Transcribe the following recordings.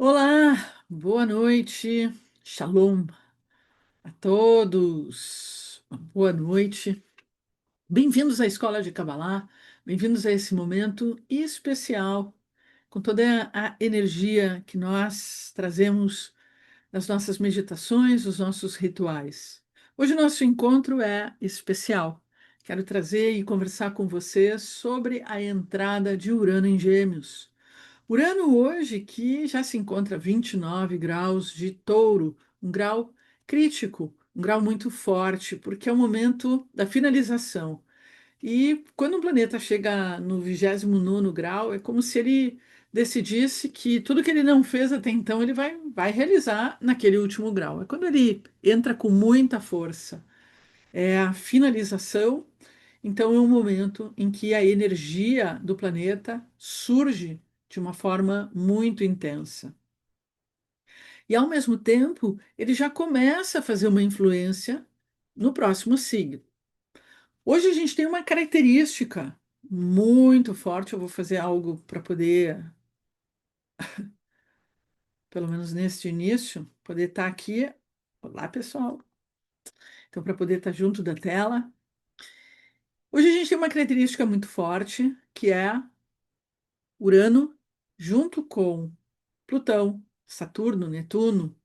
Olá, boa noite, Shalom a todos, boa noite. Bem-vindos à Escola de Kabbalah, bem-vindos a esse momento especial, com toda a energia que nós trazemos nas nossas meditações, os nossos rituais. Hoje o nosso encontro é especial. Quero trazer e conversar com vocês sobre a entrada de Urano em Gêmeos. Urano hoje que já se encontra a 29 graus de touro, um grau crítico, um grau muito forte, porque é o momento da finalização. E quando um planeta chega no 29º grau, é como se ele decidisse que tudo que ele não fez até então ele vai realizar naquele último grau. É quando ele entra com muita força. É a finalização, então é um momento em que a energia do planeta surge de uma forma muito intensa. E ao mesmo tempo, ele já começa a fazer uma influência no próximo signo. Hoje a gente tem uma característica muito forte, eu vou fazer algo para poder, pelo menos neste início, poder estar aqui. Olá, pessoal. Então, para poder estar junto da tela. Hoje a gente tem uma característica muito forte, que é Urano, junto com Plutão, Saturno, Netuno,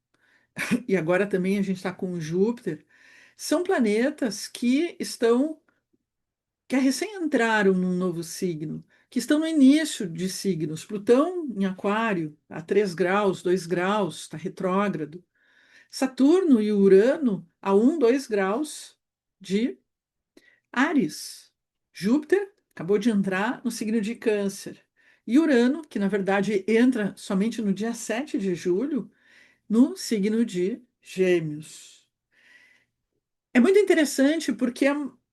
e agora também a gente está com Júpiter, são planetas que recém entraram num novo signo, que estão no início de signos. Plutão em Aquário, a 3 graus, 2 graus, está retrógrado. Saturno e Urano a 1, 2 graus de Áries. Júpiter acabou de entrar no signo de Câncer. E Urano, que na verdade entra somente no dia 7 de julho, no signo de Gêmeos. É muito interessante porque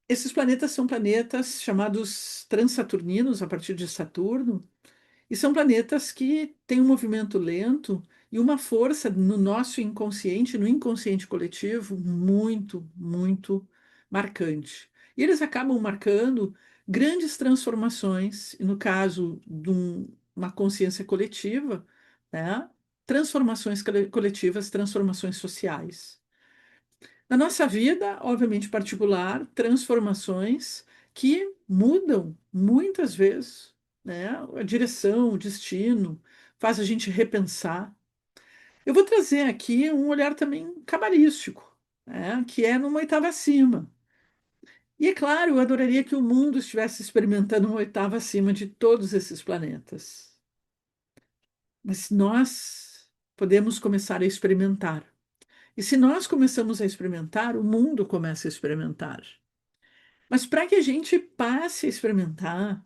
esses planetas são planetas chamados transaturninos, a partir de Saturno, e são planetas que têm um movimento lento e uma força no nosso inconsciente, no inconsciente coletivo, muito, muito marcante. E eles acabam marcando grandes transformações, e no caso de uma consciência coletiva, né? Transformações coletivas, transformações sociais. Na nossa vida, obviamente particular, transformações que mudam muitas vezes, né, a direção, o destino, faz a gente repensar. Eu vou trazer aqui um olhar também cabalístico, né, que é numa oitava acima. E é claro, eu adoraria que o mundo estivesse experimentando uma oitava acima de todos esses planetas. Mas nós podemos começar a experimentar. E se nós começamos a experimentar, o mundo começa a experimentar. Mas para que a gente passe a experimentar,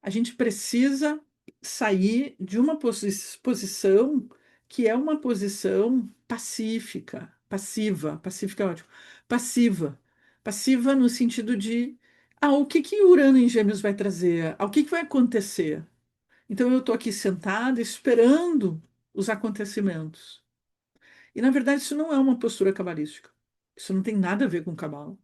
a gente precisa sair de uma posição que é uma posição pacífica, pacífica é ótimo, passiva, passiva no sentido de, o que que Urano em Gêmeos vai trazer? O que que vai acontecer? Então eu estou aqui sentada esperando os acontecimentos. E na verdade isso não é uma postura cabalística. Isso não tem nada a ver com cabala.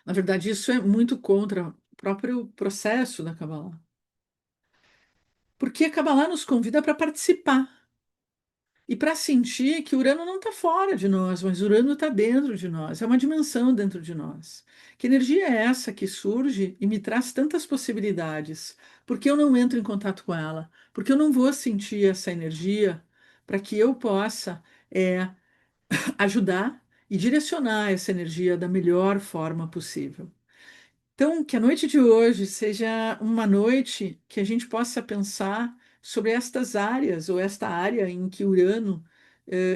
Na verdade, isso é muito contra o próprio processo da Kabbalah. Porque a Kabbalah nos convida para participar e para sentir que Urano não está fora de nós, mas Urano está dentro de nós, é uma dimensão dentro de nós. Que energia é essa que surge e me traz tantas possibilidades? Porque eu não entro em contato com ela? Porque eu não vou sentir essa energia para que eu possa ajudar e direcionar essa energia da melhor forma possível. Então, que a noite de hoje seja uma noite que a gente possa pensar sobre estas áreas, ou esta área em que Urano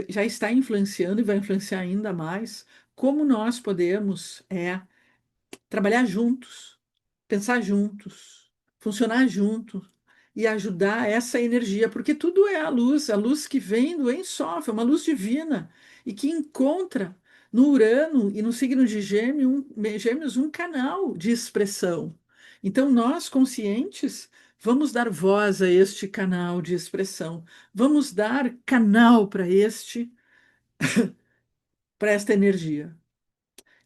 já está influenciando e vai influenciar ainda mais, como nós podemos trabalhar juntos, pensar juntos, funcionar juntos e ajudar essa energia, porque tudo é a luz que vem do Ein Sof, é uma luz divina e que encontra no Urano e no signo de Gêmeos um canal de expressão. Então, nós conscientes vamos dar voz a este canal de expressão, vamos dar canal para esta energia.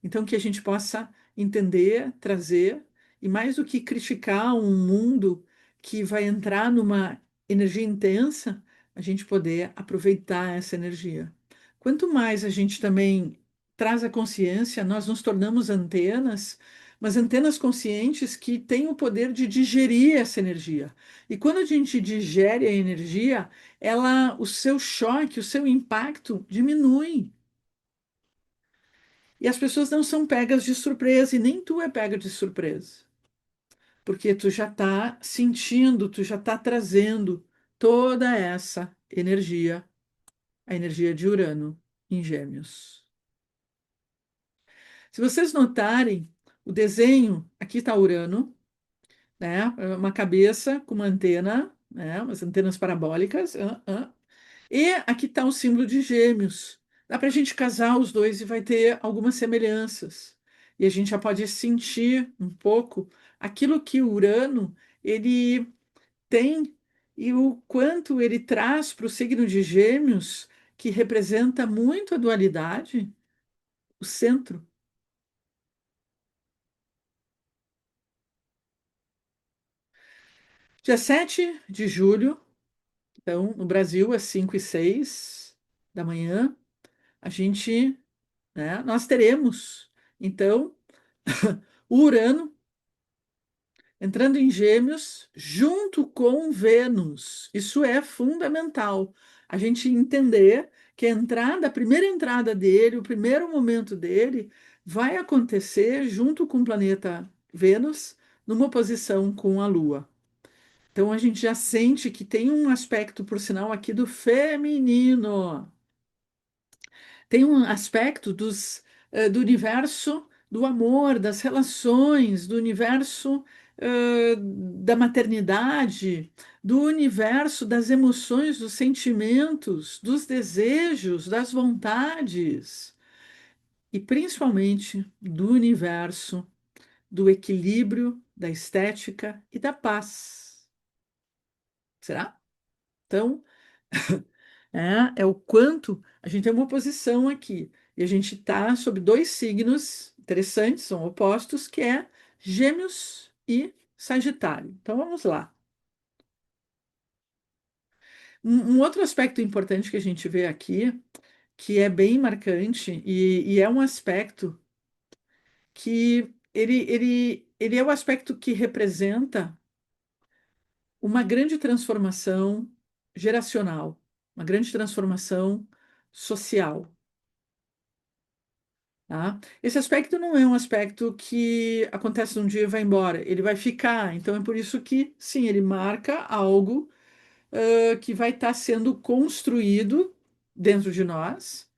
Então, que a gente possa entender, trazer, e mais do que criticar um mundo que vai entrar numa energia intensa, a gente poder aproveitar essa energia. Quanto mais a gente também traz a consciência, nós nos tornamos antenas, mas antenas conscientes que têm o poder de digerir essa energia. E quando a gente digere a energia, o seu choque, o seu impacto diminui. E as pessoas não são pegas de surpresa, e nem tu é pega de surpresa, porque tu já está sentindo, tu já está trazendo toda essa energia, a energia de Urano em Gêmeos. Se vocês notarem, o desenho, aqui está Urano, né? Uma cabeça com uma antena, né? Umas antenas parabólicas. E aqui está o símbolo de Gêmeos. Dá para a gente casar os dois e vai ter algumas semelhanças. E a gente já pode sentir um pouco aquilo que o Urano ele tem e o quanto ele traz para o signo de Gêmeos, que representa muito a dualidade, o centro. Dia 7 de julho, então, no Brasil, às 5:06 da manhã, a gente, né, nós teremos, então, o Urano entrando em Gêmeos junto com Vênus. Isso é fundamental. A gente entender que a primeira entrada dele, o primeiro momento dele, vai acontecer junto com o planeta Vênus, numa oposição com a Lua. Então a gente já sente que tem um aspecto, por sinal, aqui do feminino. Tem um aspecto do universo do amor, das relações, do universo da maternidade, do universo das emoções, dos sentimentos, dos desejos, das vontades, e principalmente do universo do equilíbrio, da estética e da paz. Será? Então, é o quanto a gente tem uma oposição aqui. E a gente está sob dois signos interessantes, são opostos, que é Gêmeos e Sagitário. Então vamos lá. Um outro aspecto importante que a gente vê aqui, que é bem marcante, e é um aspecto que ele é o aspecto que representa uma grande transformação geracional, uma grande transformação social. Tá? Esse aspecto não é um aspecto que acontece um dia e vai embora, ele vai ficar. Então é por isso que, sim, ele marca algo que vai estar sendo construído dentro de nós,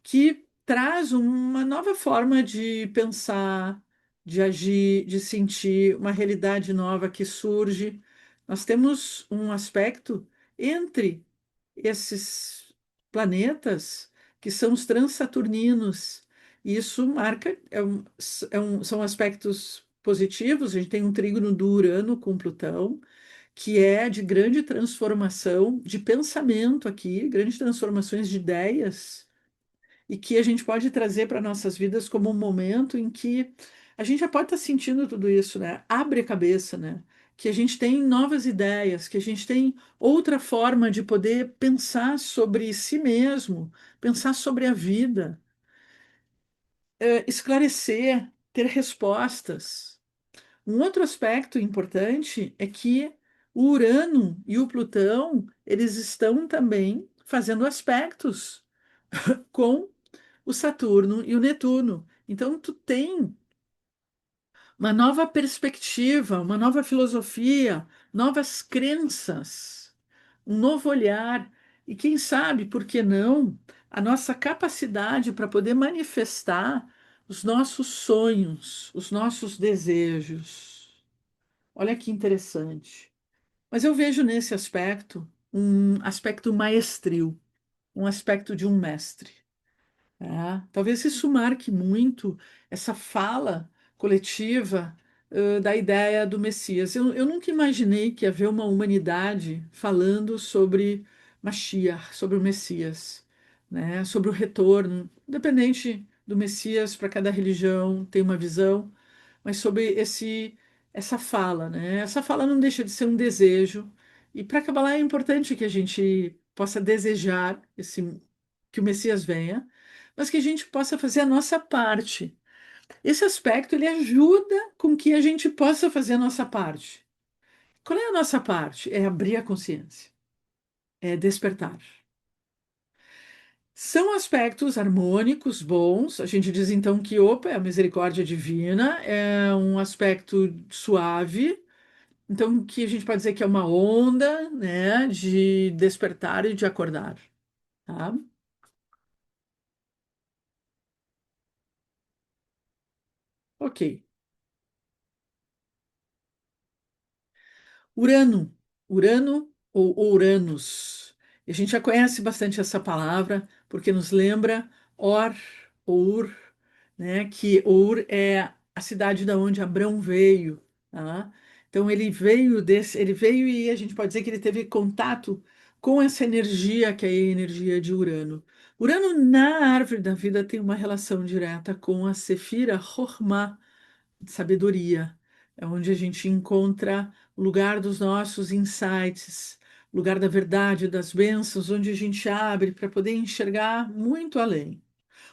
que traz uma nova forma de pensar, de agir, de sentir, uma realidade nova que surge. Nós temos um aspecto entre esses planetas que são os transsaturninos. E isso marca, são aspectos positivos. A gente tem um trígono do Urano com Plutão, que é de grande transformação de pensamento aqui, grandes transformações de ideias, e que a gente pode trazer para nossas vidas como um momento em que a gente já pode estar sentindo tudo isso, né? Abre a cabeça, né? Que a gente tem novas ideias, que a gente tem outra forma de poder pensar sobre si mesmo, pensar sobre a vida, esclarecer, ter respostas. Um outro aspecto importante é que o Urano e o Plutão, eles estão também fazendo aspectos com o Saturno e o Netuno. Então, tu tem uma nova perspectiva, uma nova filosofia, novas crenças, um novo olhar. E quem sabe, por que não, a nossa capacidade para poder manifestar os nossos sonhos, os nossos desejos. Olha que interessante. Mas eu vejo nesse aspecto um aspecto maestril, um aspecto de um mestre. Talvez isso marque muito essa fala coletiva, da ideia do Messias. Eu nunca imaginei que havia uma humanidade falando sobre Mashiach, sobre o Messias, né? Sobre o retorno, independente do Messias, para cada religião tem uma visão, mas sobre essa fala, né? Essa fala não deixa de ser um desejo. E para Kabbalah é importante que a gente possa desejar que o Messias venha, mas que a gente possa fazer a nossa parte. Esse aspecto ele ajuda com que a gente possa fazer a nossa parte. Qual é a nossa parte? É abrir a consciência, é despertar. São aspectos harmônicos, bons. A gente diz então que, opa, é a misericórdia divina, é um aspecto suave. Então, que a gente pode dizer que é uma onda, né, de despertar e de acordar, tá? Ok. Urano, Urano ou Uranus. E a gente já conhece bastante essa palavra porque nos lembra Or, ou Ur, né? Que Ur é a cidade da onde Abrão veio, tá? Então ele veio e a gente pode dizer que ele teve contato com essa energia que é a energia de Urano. Urano na árvore da vida tem uma relação direta com a Sefira Hormah, sabedoria. É onde a gente encontra o lugar dos nossos insights, lugar da verdade, das bênçãos, onde a gente abre para poder enxergar muito além.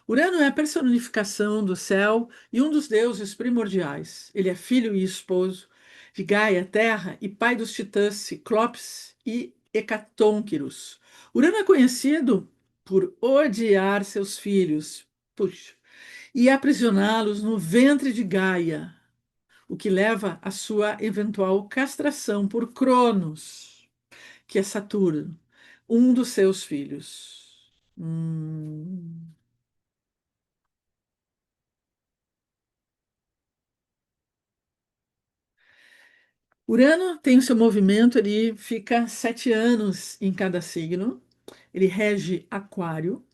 Urano é a personificação do céu e um dos deuses primordiais. Ele é filho e esposo de Gaia, Terra, e pai dos titãs Ciclopes e Hecatônquiros. Urano é conhecido por odiar seus filhos, puxa, e aprisioná-los no ventre de Gaia, o que leva à sua eventual castração por Cronos, que é Saturno, um dos seus filhos. Urano tem o seu movimento, ele fica 7 anos em cada signo, ele rege Aquário.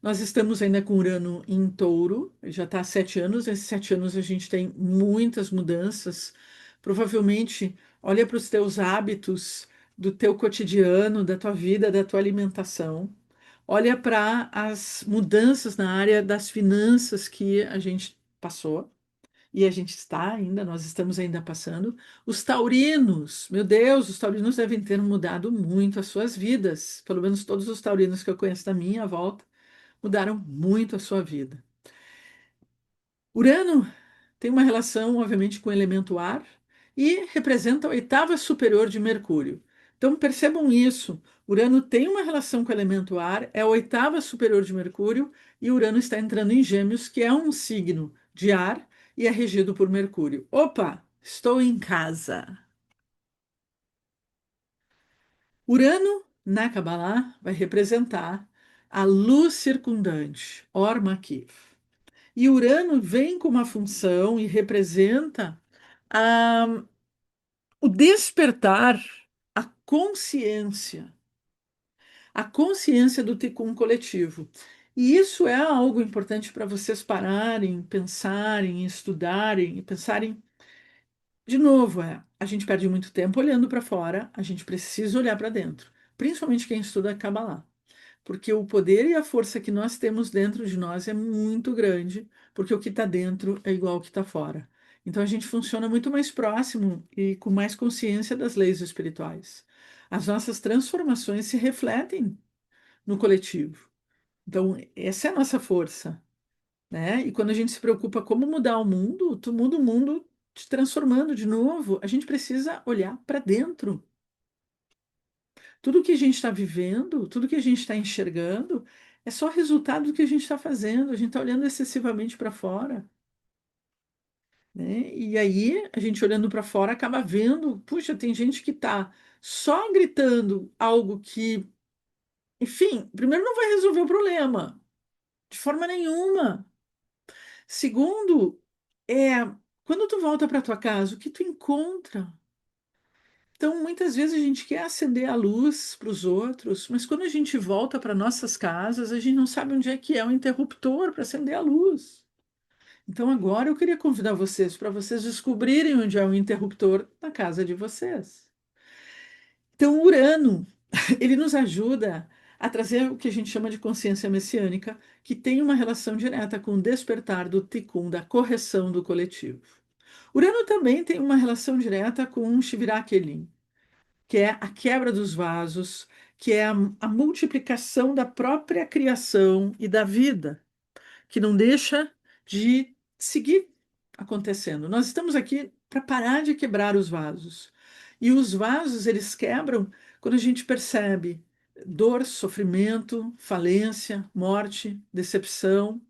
Nós estamos ainda com Urano em Touro, ele já está há 7 anos. Esses 7 anos a gente tem muitas mudanças. Provavelmente, olha para os teus hábitos, do teu cotidiano, da tua vida, da tua alimentação. Olha para as mudanças na área das finanças que a gente passou e a gente está ainda, nós estamos ainda passando. Os taurinos, meu Deus, os taurinos devem ter mudado muito as suas vidas. Pelo menos todos os taurinos que eu conheço da minha volta mudaram muito a sua vida. Urano tem uma relação, obviamente, com o elemento ar e representa a oitava superior de Mercúrio. Então, percebam isso. Urano tem uma relação com o elemento ar, é a oitava superior de Mercúrio, e Urano está entrando em Gêmeos, que é um signo de ar e é regido por Mercúrio. Opa, estou em casa. Urano, na Kabbalah, vai representar a luz circundante, Or Makif. E Urano vem com uma função e representa a, o despertar, a consciência do Tikkun coletivo. E isso é algo importante para vocês pararem, pensarem, estudarem e pensarem. De novo, a gente perde muito tempo olhando para fora, a gente precisa olhar para dentro, principalmente quem estuda Kabbalah. Porque o poder e a força que nós temos dentro de nós é muito grande, porque o que está dentro é igual ao que está fora. Então a gente funciona muito mais próximo e com mais consciência das leis espirituais. As nossas transformações se refletem no coletivo. Então, essa é a nossa força, né? E quando a gente se preocupa como mudar o mundo, tu muda o mundo te transformando de novo. A gente precisa olhar para dentro. Tudo que a gente está vivendo, tudo que a gente está enxergando, é só resultado do que a gente está fazendo. A gente está olhando excessivamente para fora, né? E aí, a gente olhando para fora acaba vendo, puxa, tem gente que está só gritando algo que, enfim, primeiro não vai resolver o problema, de forma nenhuma. Segundo, é quando tu volta para tua casa, o que tu encontra? Então, muitas vezes a gente quer acender a luz para os outros, mas quando a gente volta para nossas casas, a gente não sabe onde é que é o interruptor para acender a luz. Então, agora eu queria convidar vocês para vocês descobrirem onde é o interruptor na casa de vocês. Então, Urano, ele nos ajuda a trazer o que a gente chama de consciência messiânica, que tem uma relação direta com o despertar do tikkun, da correção do coletivo. Urano também tem uma relação direta com o Shivirak Kelim, que é a quebra dos vasos, que é a multiplicação da própria criação e da vida, que não deixa de seguir acontecendo. Nós estamos aqui para parar de quebrar os vasos. E os vasos, eles quebram quando a gente percebe dor, sofrimento, falência, morte, decepção.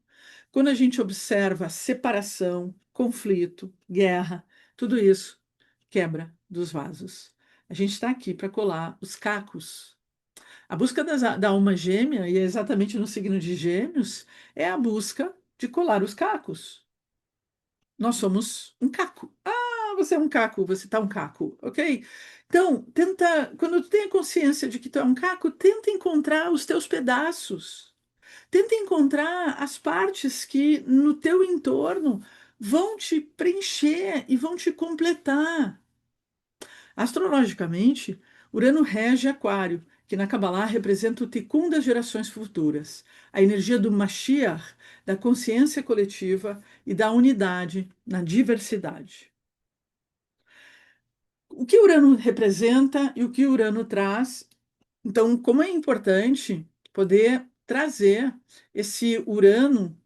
Quando a gente observa separação, conflito, guerra, tudo isso quebra dos vasos. A gente está aqui para colar os cacos. A busca da alma gêmea, e é exatamente no signo de Gêmeos, é a busca de colar os cacos. Nós somos um caco. Ah, você é um caco, você está um caco, ok? Então, tenta, quando tu tem a consciência de que tu é um caco, tenta encontrar os teus pedaços. Tenta encontrar as partes que no teu entorno vão te preencher e vão te completar. Astrologicamente, Urano rege Aquário, que na Kabbalah representa o Tikkun das gerações futuras, a energia do Mashiach, da consciência coletiva e da unidade na diversidade. O que Urano representa e o que Urano traz? Então, como é importante poder trazer esse Urano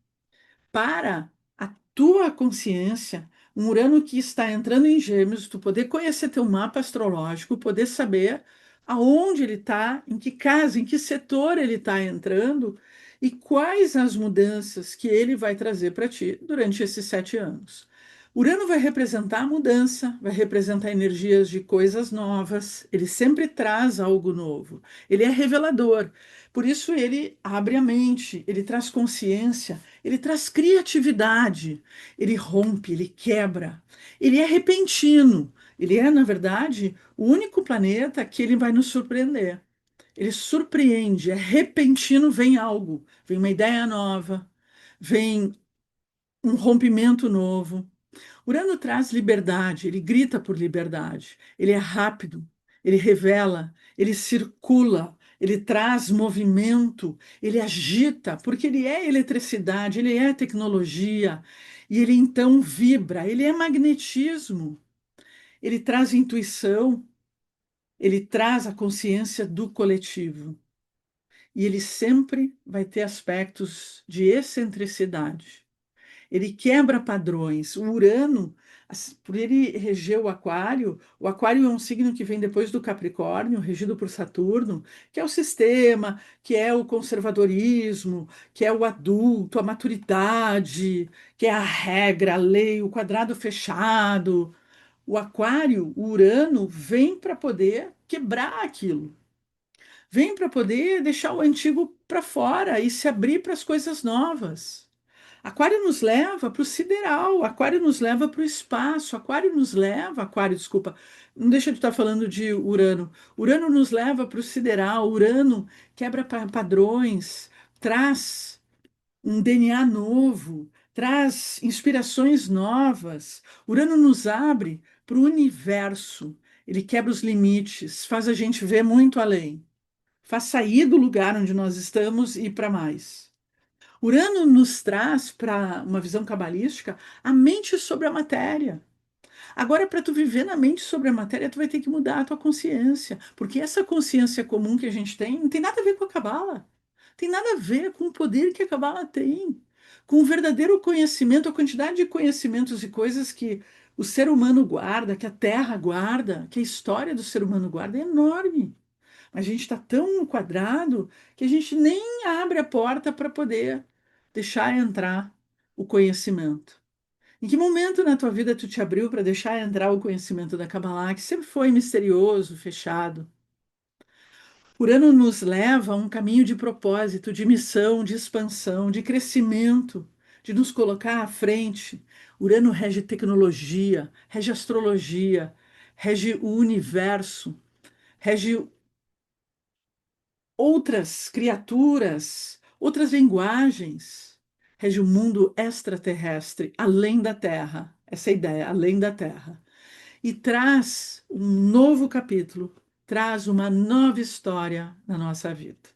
para a tua consciência, um Urano que está entrando em Gêmeos, tu poder conhecer teu mapa astrológico, poder saber aonde ele está, em que casa, em que setor ele está entrando e quais as mudanças que ele vai trazer para ti durante esses 7 anos. Urano vai representar a mudança, vai representar energias de coisas novas, ele sempre traz algo novo, ele é revelador, por isso ele abre a mente, ele traz consciência, ele traz criatividade, ele rompe, ele quebra, ele é repentino, ele é, na verdade, o único planeta que ele vai nos surpreender. Ele surpreende, é repentino, vem algo, vem uma ideia nova, vem um rompimento novo. Urano traz liberdade, ele grita por liberdade, ele é rápido, ele revela, ele circula, ele traz movimento, ele agita, porque ele é eletricidade, ele é tecnologia, e ele então vibra, ele é magnetismo, ele traz intuição, ele traz a consciência do coletivo. E ele sempre vai ter aspectos de excentricidade. Ele quebra padrões. O Urano, por ele reger o Aquário é um signo que vem depois do Capricórnio, regido por Saturno, que é o sistema, que é o conservadorismo, que é o adulto, a maturidade, que é a regra, a lei, o quadrado fechado. O Aquário, o Urano, vem para poder quebrar aquilo. Vem para poder deixar o antigo para fora e se abrir para as coisas novas. Aquário nos leva para o sideral, Aquário nos leva para o espaço, Aquário, desculpa, não deixa de estar falando de Urano. Urano nos leva para o sideral, Urano quebra padrões, traz um DNA novo, traz inspirações novas. Urano nos abre para o universo, ele quebra os limites, faz a gente ver muito além, faz sair do lugar onde nós estamos e ir para mais. Urano nos traz, para uma visão cabalística, a mente sobre a matéria. Agora, para tu viver na mente sobre a matéria, tu vai ter que mudar a tua consciência, porque essa consciência comum que a gente tem não tem nada a ver com a cabala, tem nada a ver com o poder que a cabala tem, com o verdadeiro conhecimento, a quantidade de conhecimentos e coisas que o ser humano guarda, que a Terra guarda, que a história do ser humano guarda é enorme. A gente está tão quadrado que a gente nem abre a porta para poder deixar entrar o conhecimento. Em que momento na tua vida tu te abriu para deixar entrar o conhecimento da Kabbalah, que sempre foi misterioso, fechado? Urano nos leva a um caminho de propósito, de missão, de expansão, de crescimento, de nos colocar à frente. Urano rege tecnologia, rege astrologia, rege o universo, rege outras criaturas, outras linguagens, rege o mundo extraterrestre, além da Terra, essa é a ideia, além da Terra. E traz um novo capítulo, traz uma nova história na nossa vida.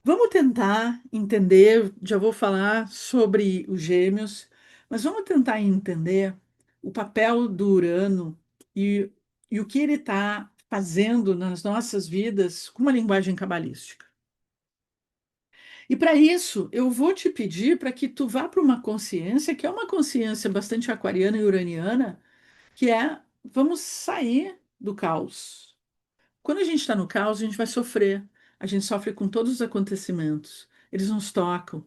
Vamos tentar entender, já vou falar sobre os gêmeos, mas vamos tentar entender o papel do Urano e, e o que ele está fazendo nas nossas vidas com uma linguagem cabalística. E para isso, eu vou te pedir para que tu vá para uma consciência que é uma consciência bastante aquariana e uraniana, que é vamos sair do caos. Quando a gente está no caos, a gente vai sofrer. A gente sofre com todos os acontecimentos. Eles nos tocam.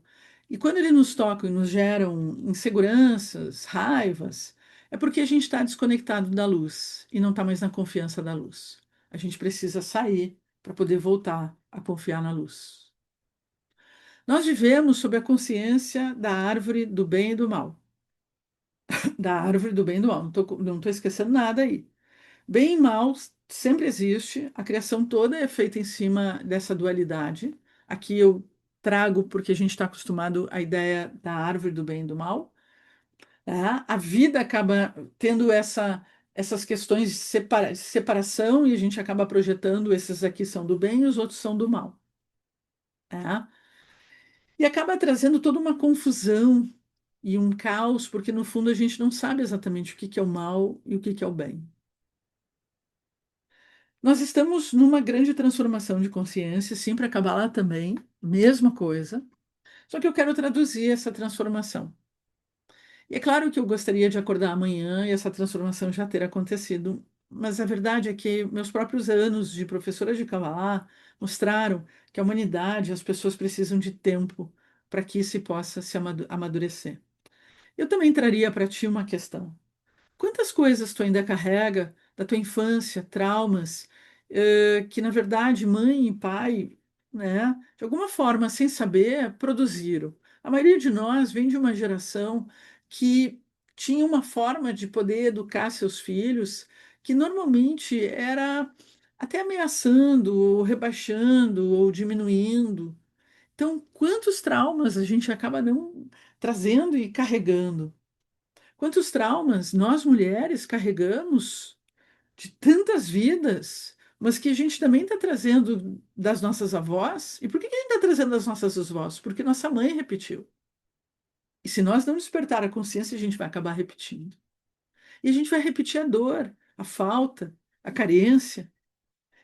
E quando eles nos tocam e nos geram inseguranças, raivas, é porque a gente está desconectado da luz e não está mais na confiança da luz. A gente precisa sair para poder voltar a confiar na luz. Nós vivemos sob a consciência da árvore do bem e do mal. Da árvore do bem e do mal. Não tô esquecendo nada aí. Bem e mal sempre existe, a criação toda é feita em cima dessa dualidade. Aqui eu trago porque a gente está acostumado à ideia da árvore do bem e do mal. Tá? A vida acaba tendo essas questões de separação e a gente acaba projetando esses aqui são do bem e os outros são do mal. Tá? E acaba trazendo toda uma confusão e um caos, porque no fundo a gente não sabe exatamente o que que é o mal e o que que é o bem. Nós estamos numa grande transformação de consciência, sim, para Kabbalah também, mesma coisa, só que eu quero traduzir essa transformação. E é claro que eu gostaria de acordar amanhã e essa transformação já ter acontecido, mas a verdade é que meus próprios anos de professora de Kabbalah mostraram que a humanidade, as pessoas precisam de tempo para que isso possa se amadurecer. Eu também traria para ti uma questão. Quantas coisas tu ainda carrega da tua infância, traumas, que na verdade mãe e pai, né, de alguma forma, sem saber, produziram. A maioria de nós vem de uma geração que tinha uma forma de poder educar seus filhos que normalmente era até ameaçando, ou rebaixando, ou diminuindo. Então, quantos traumas a gente acaba não trazendo e carregando? Quantos traumas nós mulheres carregamos de tantas vidas, mas que a gente também está trazendo das nossas avós? E por que que a gente está trazendo das nossas avós? Porque nossa mãe repetiu. E se nós não despertar a consciência, a gente vai acabar repetindo. E a gente vai repetir a dor, a falta, a carência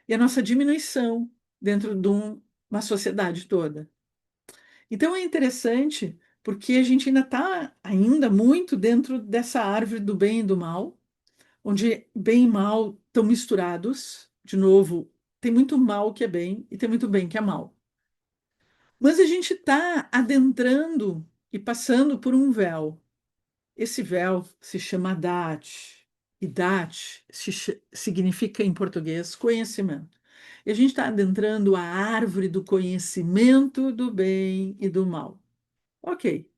e a nossa diminuição dentro de uma sociedade toda. Então é interessante porque a gente ainda está ainda muito dentro dessa árvore do bem e do mal, onde bem e mal estão misturados. De novo, tem muito mal que é bem e tem muito bem que é mal. Mas a gente está adentrando e passando por um véu. Esse véu se chama Dat. E Dat significa em português conhecimento. E a gente está adentrando a árvore do conhecimento do bem e do mal. Ok.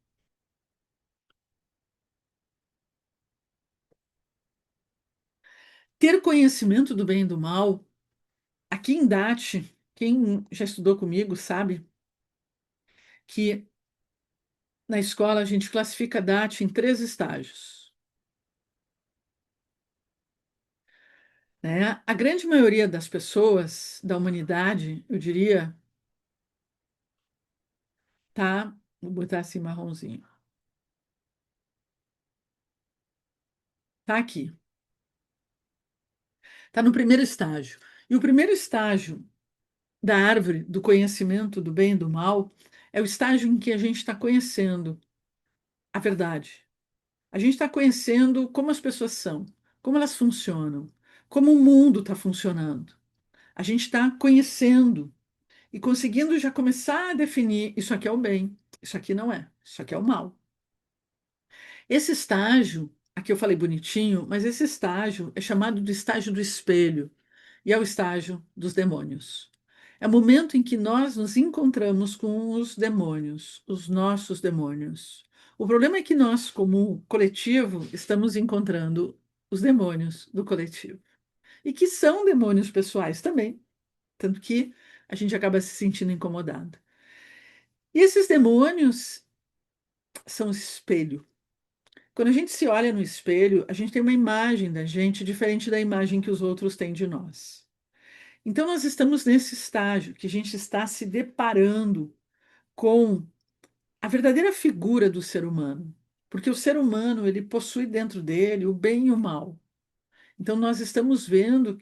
Ter conhecimento do bem e do mal, aqui em Dat, quem já estudou comigo sabe que na escola a gente classifica DAT em três estágios, né? A grande maioria das pessoas da humanidade, eu diria, tá, vou botar assim marronzinho, tá aqui, tá no primeiro estágio. E o primeiro estágio da árvore do conhecimento do bem e do mal é o estágio em que a gente está conhecendo a verdade. A gente está conhecendo como as pessoas são, como elas funcionam, como o mundo está funcionando. A gente está conhecendo e conseguindo já começar a definir: isso aqui é o bem, isso aqui não é, isso aqui é o mal. Esse estágio, aqui eu falei bonitinho, mas esse estágio é chamado de estágio do espelho e é o estágio dos demônios. É o momento em que nós nos encontramos com os demônios, os nossos demônios. O problema é que nós, como coletivo, estamos encontrando os demônios do coletivo. E que são demônios pessoais também, tanto que a gente acaba se sentindo incomodado. E esses demônios são espelho. Quando a gente se olha no espelho, a gente tem uma imagem da gente diferente da imagem que os outros têm de nós. Então, nós estamos nesse estágio que a gente está se deparando com a verdadeira figura do ser humano. Porque o ser humano, ele possui dentro dele o bem e o mal. Então, nós estamos vendo.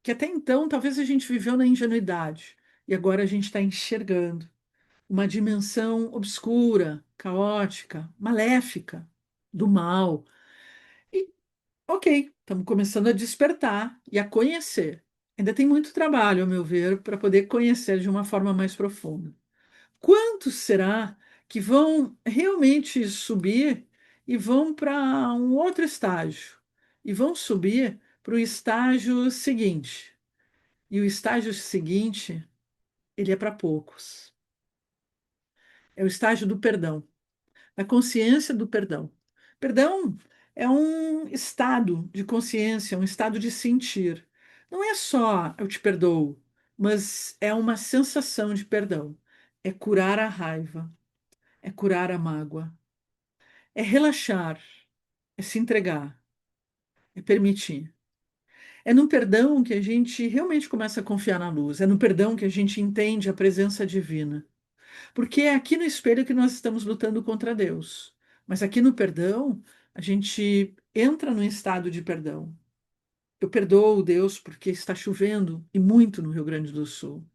que até então talvez a gente viveu na ingenuidade e agora a gente está enxergando uma dimensão obscura, caótica, maléfica do mal. E, ok, estamos começando a despertar e a conhecer. Ainda tem muito trabalho, ao meu ver, para poder conhecer de uma forma mais profunda. Quantos será que vão realmente subir e vão para um outro estágio? E vão subir para o estágio seguinte. E o estágio seguinte, ele é para poucos. É o estágio do perdão, da consciência do perdão. Perdão é um estado de consciência, um estado de sentir. Não é só eu te perdoo, mas é uma sensação de perdão. É curar a raiva, é curar a mágoa, é relaxar, é se entregar, é permitir. É no perdão que a gente realmente começa a confiar na luz. É no perdão que a gente entende a presença divina. Porque é aqui no espelho que nós estamos lutando contra Deus. Mas aqui no perdão, a gente entra num estado de perdão. Eu perdoo Deus porque está chovendo e muito no Rio Grande do Sul.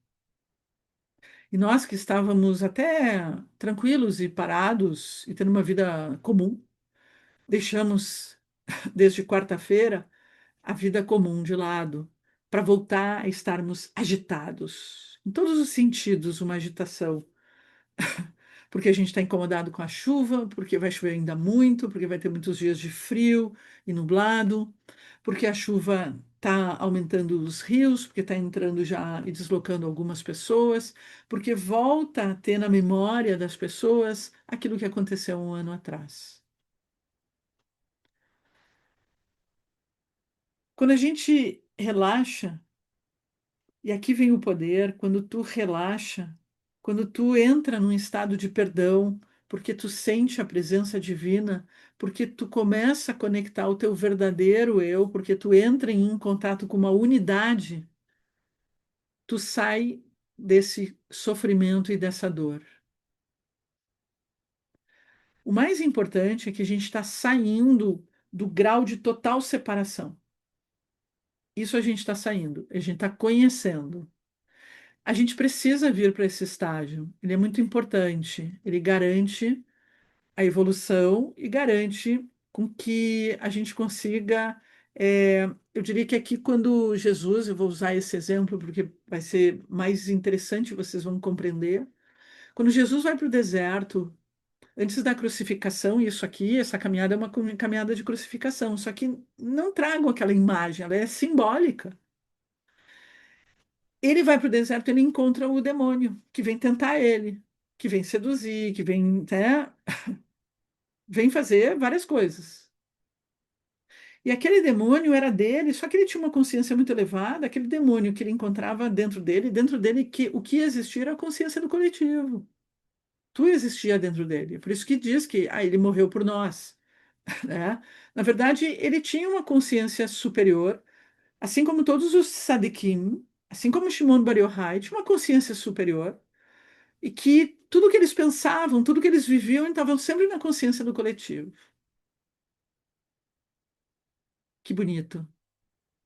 E nós que estávamos até tranquilos e parados e tendo uma vida comum, deixamos desde quarta-feira a vida comum de lado para voltar a estarmos agitados. Em todos os sentidos, uma agitação porque a gente está incomodado com a chuva, porque vai chover ainda muito, porque vai ter muitos dias de frio e nublado, porque a chuva está aumentando os rios, porque está entrando já e deslocando algumas pessoas, porque volta a ter na memória das pessoas aquilo que aconteceu um ano atrás. Quando a gente relaxa, e aqui vem o poder, quando tu relaxa, quando tu entra num estado de perdão, porque tu sente a presença divina, porque tu começa a conectar o teu verdadeiro eu, porque tu entra em contato com uma unidade, tu sai desse sofrimento e dessa dor. O mais importante é que a gente está saindo do grau de total separação. Isso a gente está saindo, a gente está conhecendo. A gente precisa vir para esse estágio. Ele é muito importante. Ele garante a evolução e garante com que a gente consiga. Eu diria que aqui, quando Jesus, eu vou usar esse exemplo porque vai ser mais interessante, vocês vão compreender. Quando Jesus vai para o deserto, antes da crucificação, isso aqui, essa caminhada é uma caminhada de crucificação, só que não tragam aquela imagem, ela é simbólica. Ele vai para o deserto, ele encontra o demônio que vem tentar ele, que vem seduzir, que vem, né, vem fazer várias coisas. E aquele demônio era dele, só que ele tinha uma consciência muito elevada, aquele demônio que ele encontrava dentro dele que o que existia era a consciência do coletivo. Tu existia dentro dele. Por isso que diz que ele morreu por nós, né? Na verdade, ele tinha uma consciência superior, assim como todos os Sadiquim, assim como Shimon Bar Yochai, tinha uma consciência superior e que tudo que eles pensavam, tudo que eles viviam, estavam sempre na consciência do coletivo. Que bonito.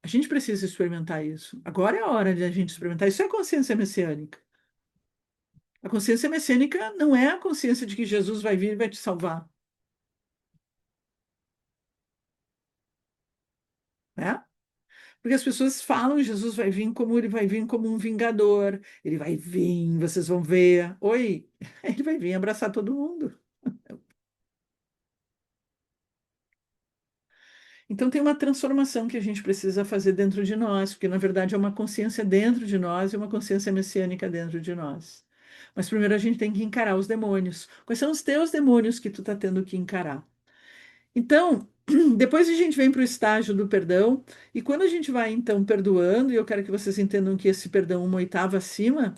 A gente precisa experimentar isso. Agora é a hora de a gente experimentar. Isso é consciência messiânica. A consciência messiânica não é a consciência de que Jesus vai vir e vai te salvar, né? Porque as pessoas falam Jesus vai vir como ele vai vir como um vingador. Ele vai vir, vocês vão ver. Oi, ele vai vir abraçar todo mundo. Então tem uma transformação que a gente precisa fazer dentro de nós, porque na verdade é uma consciência dentro de nós e uma consciência messiânica dentro de nós. Mas primeiro a gente tem que encarar os demônios. Quais são os teus demônios que tu está tendo que encarar? Então, depois a gente vem para o estágio do perdão, e quando a gente vai então perdoando, e eu quero que vocês entendam que esse perdão é uma oitava acima,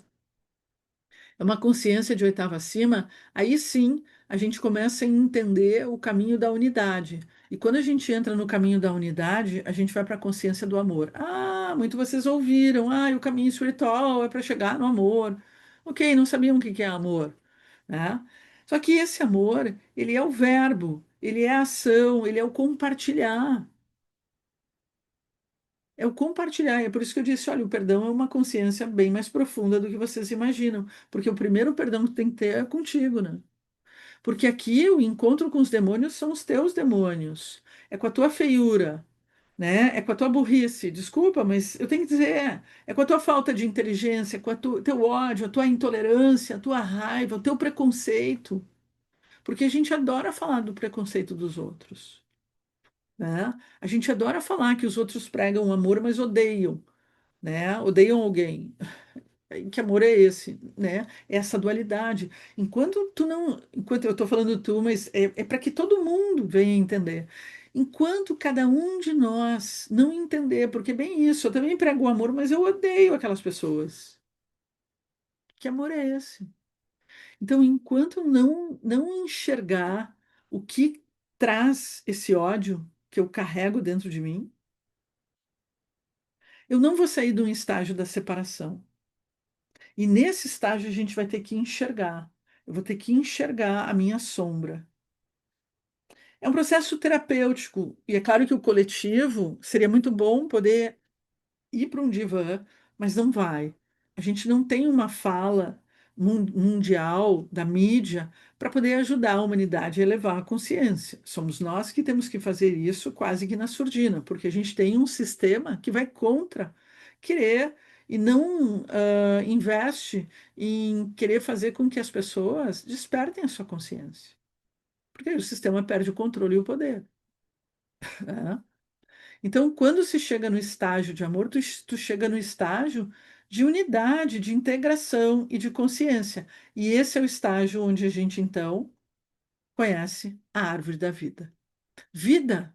é uma consciência de oitava acima, aí sim a gente começa a entender o caminho da unidade. E quando a gente entra no caminho da unidade, a gente vai para a consciência do amor. Ah, muito vocês ouviram. Ah, o caminho espiritual é para chegar no amor. Ok, não sabiam o que que é amor, né? Só que esse amor, ele é o verbo, ele é a ação, ele é o compartilhar. É o compartilhar. É por isso que eu disse, olha, o perdão é uma consciência bem mais profunda do que vocês imaginam, porque o primeiro perdão que tem que ter é contigo, né? Porque aqui o encontro com os demônios são os teus demônios. É com a tua feiura, né? É com a tua burrice. Desculpa, mas eu tenho que dizer, é com a tua falta de inteligência, com teu ódio, a tua intolerância, a tua raiva, o teu preconceito. Porque a gente adora falar do preconceito dos outros, né? A gente adora falar que os outros pregam amor, mas odeiam, né? Odeiam alguém. Que amor é esse, né? Essa dualidade. Enquanto eu estou falando tu, mas é para que todo mundo venha entender. Enquanto cada um de nós não entender, porque é bem isso, eu também prego o amor, mas eu odeio aquelas pessoas. Que amor é esse? Então, enquanto não enxergar o que traz esse ódio que eu carrego dentro de mim, eu não vou sair de um estágio da separação. E nesse estágio a gente vai ter que enxergar. Eu vou ter que enxergar a minha sombra. É um processo terapêutico, e é claro que o coletivo seria muito bom poder ir para um divã, mas não vai. A gente não tem uma fala mundial da mídia para poder ajudar a humanidade a elevar a consciência. Somos nós que temos que fazer isso quase que na surdina, porque a gente tem um sistema que vai contra querer e não investe em querer fazer com que as pessoas despertem a sua consciência. Porque aí o sistema perde o controle e o poder, né? Então, quando se chega no estágio de amor, tu chega no estágio de unidade, de integração e de consciência. E esse é o estágio onde a gente, então, conhece a árvore da vida. Vida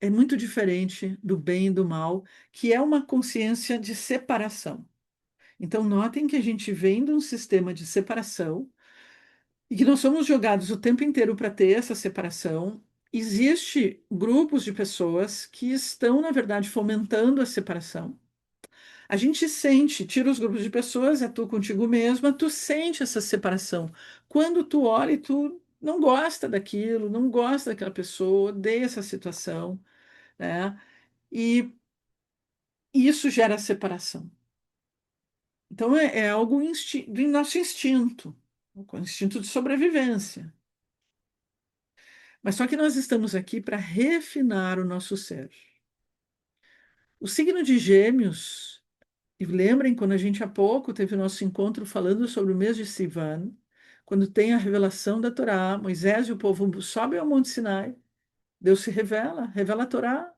é muito diferente do bem e do mal, que é uma consciência de separação. Então, notem que a gente vem de um sistema de separação e que nós somos jogados o tempo inteiro para ter essa separação. Existe grupos de pessoas que estão, na verdade, fomentando a separação. A gente sente, tira os grupos de pessoas, é tu contigo mesma, tu sente essa separação. Quando tu olha e tu não gosta daquilo, não gosta daquela pessoa, odeia essa situação, né? E isso gera separação. Então é algo do nosso instinto, o instinto de sobrevivência. Mas só que nós estamos aqui para refinar o nosso ser. O signo de Gêmeos, e lembrem quando a gente há pouco teve o nosso encontro falando sobre o mês de Sivan, quando tem a revelação da Torá, Moisés e o povo sobem ao Monte Sinai, Deus se revela, revela a Torá.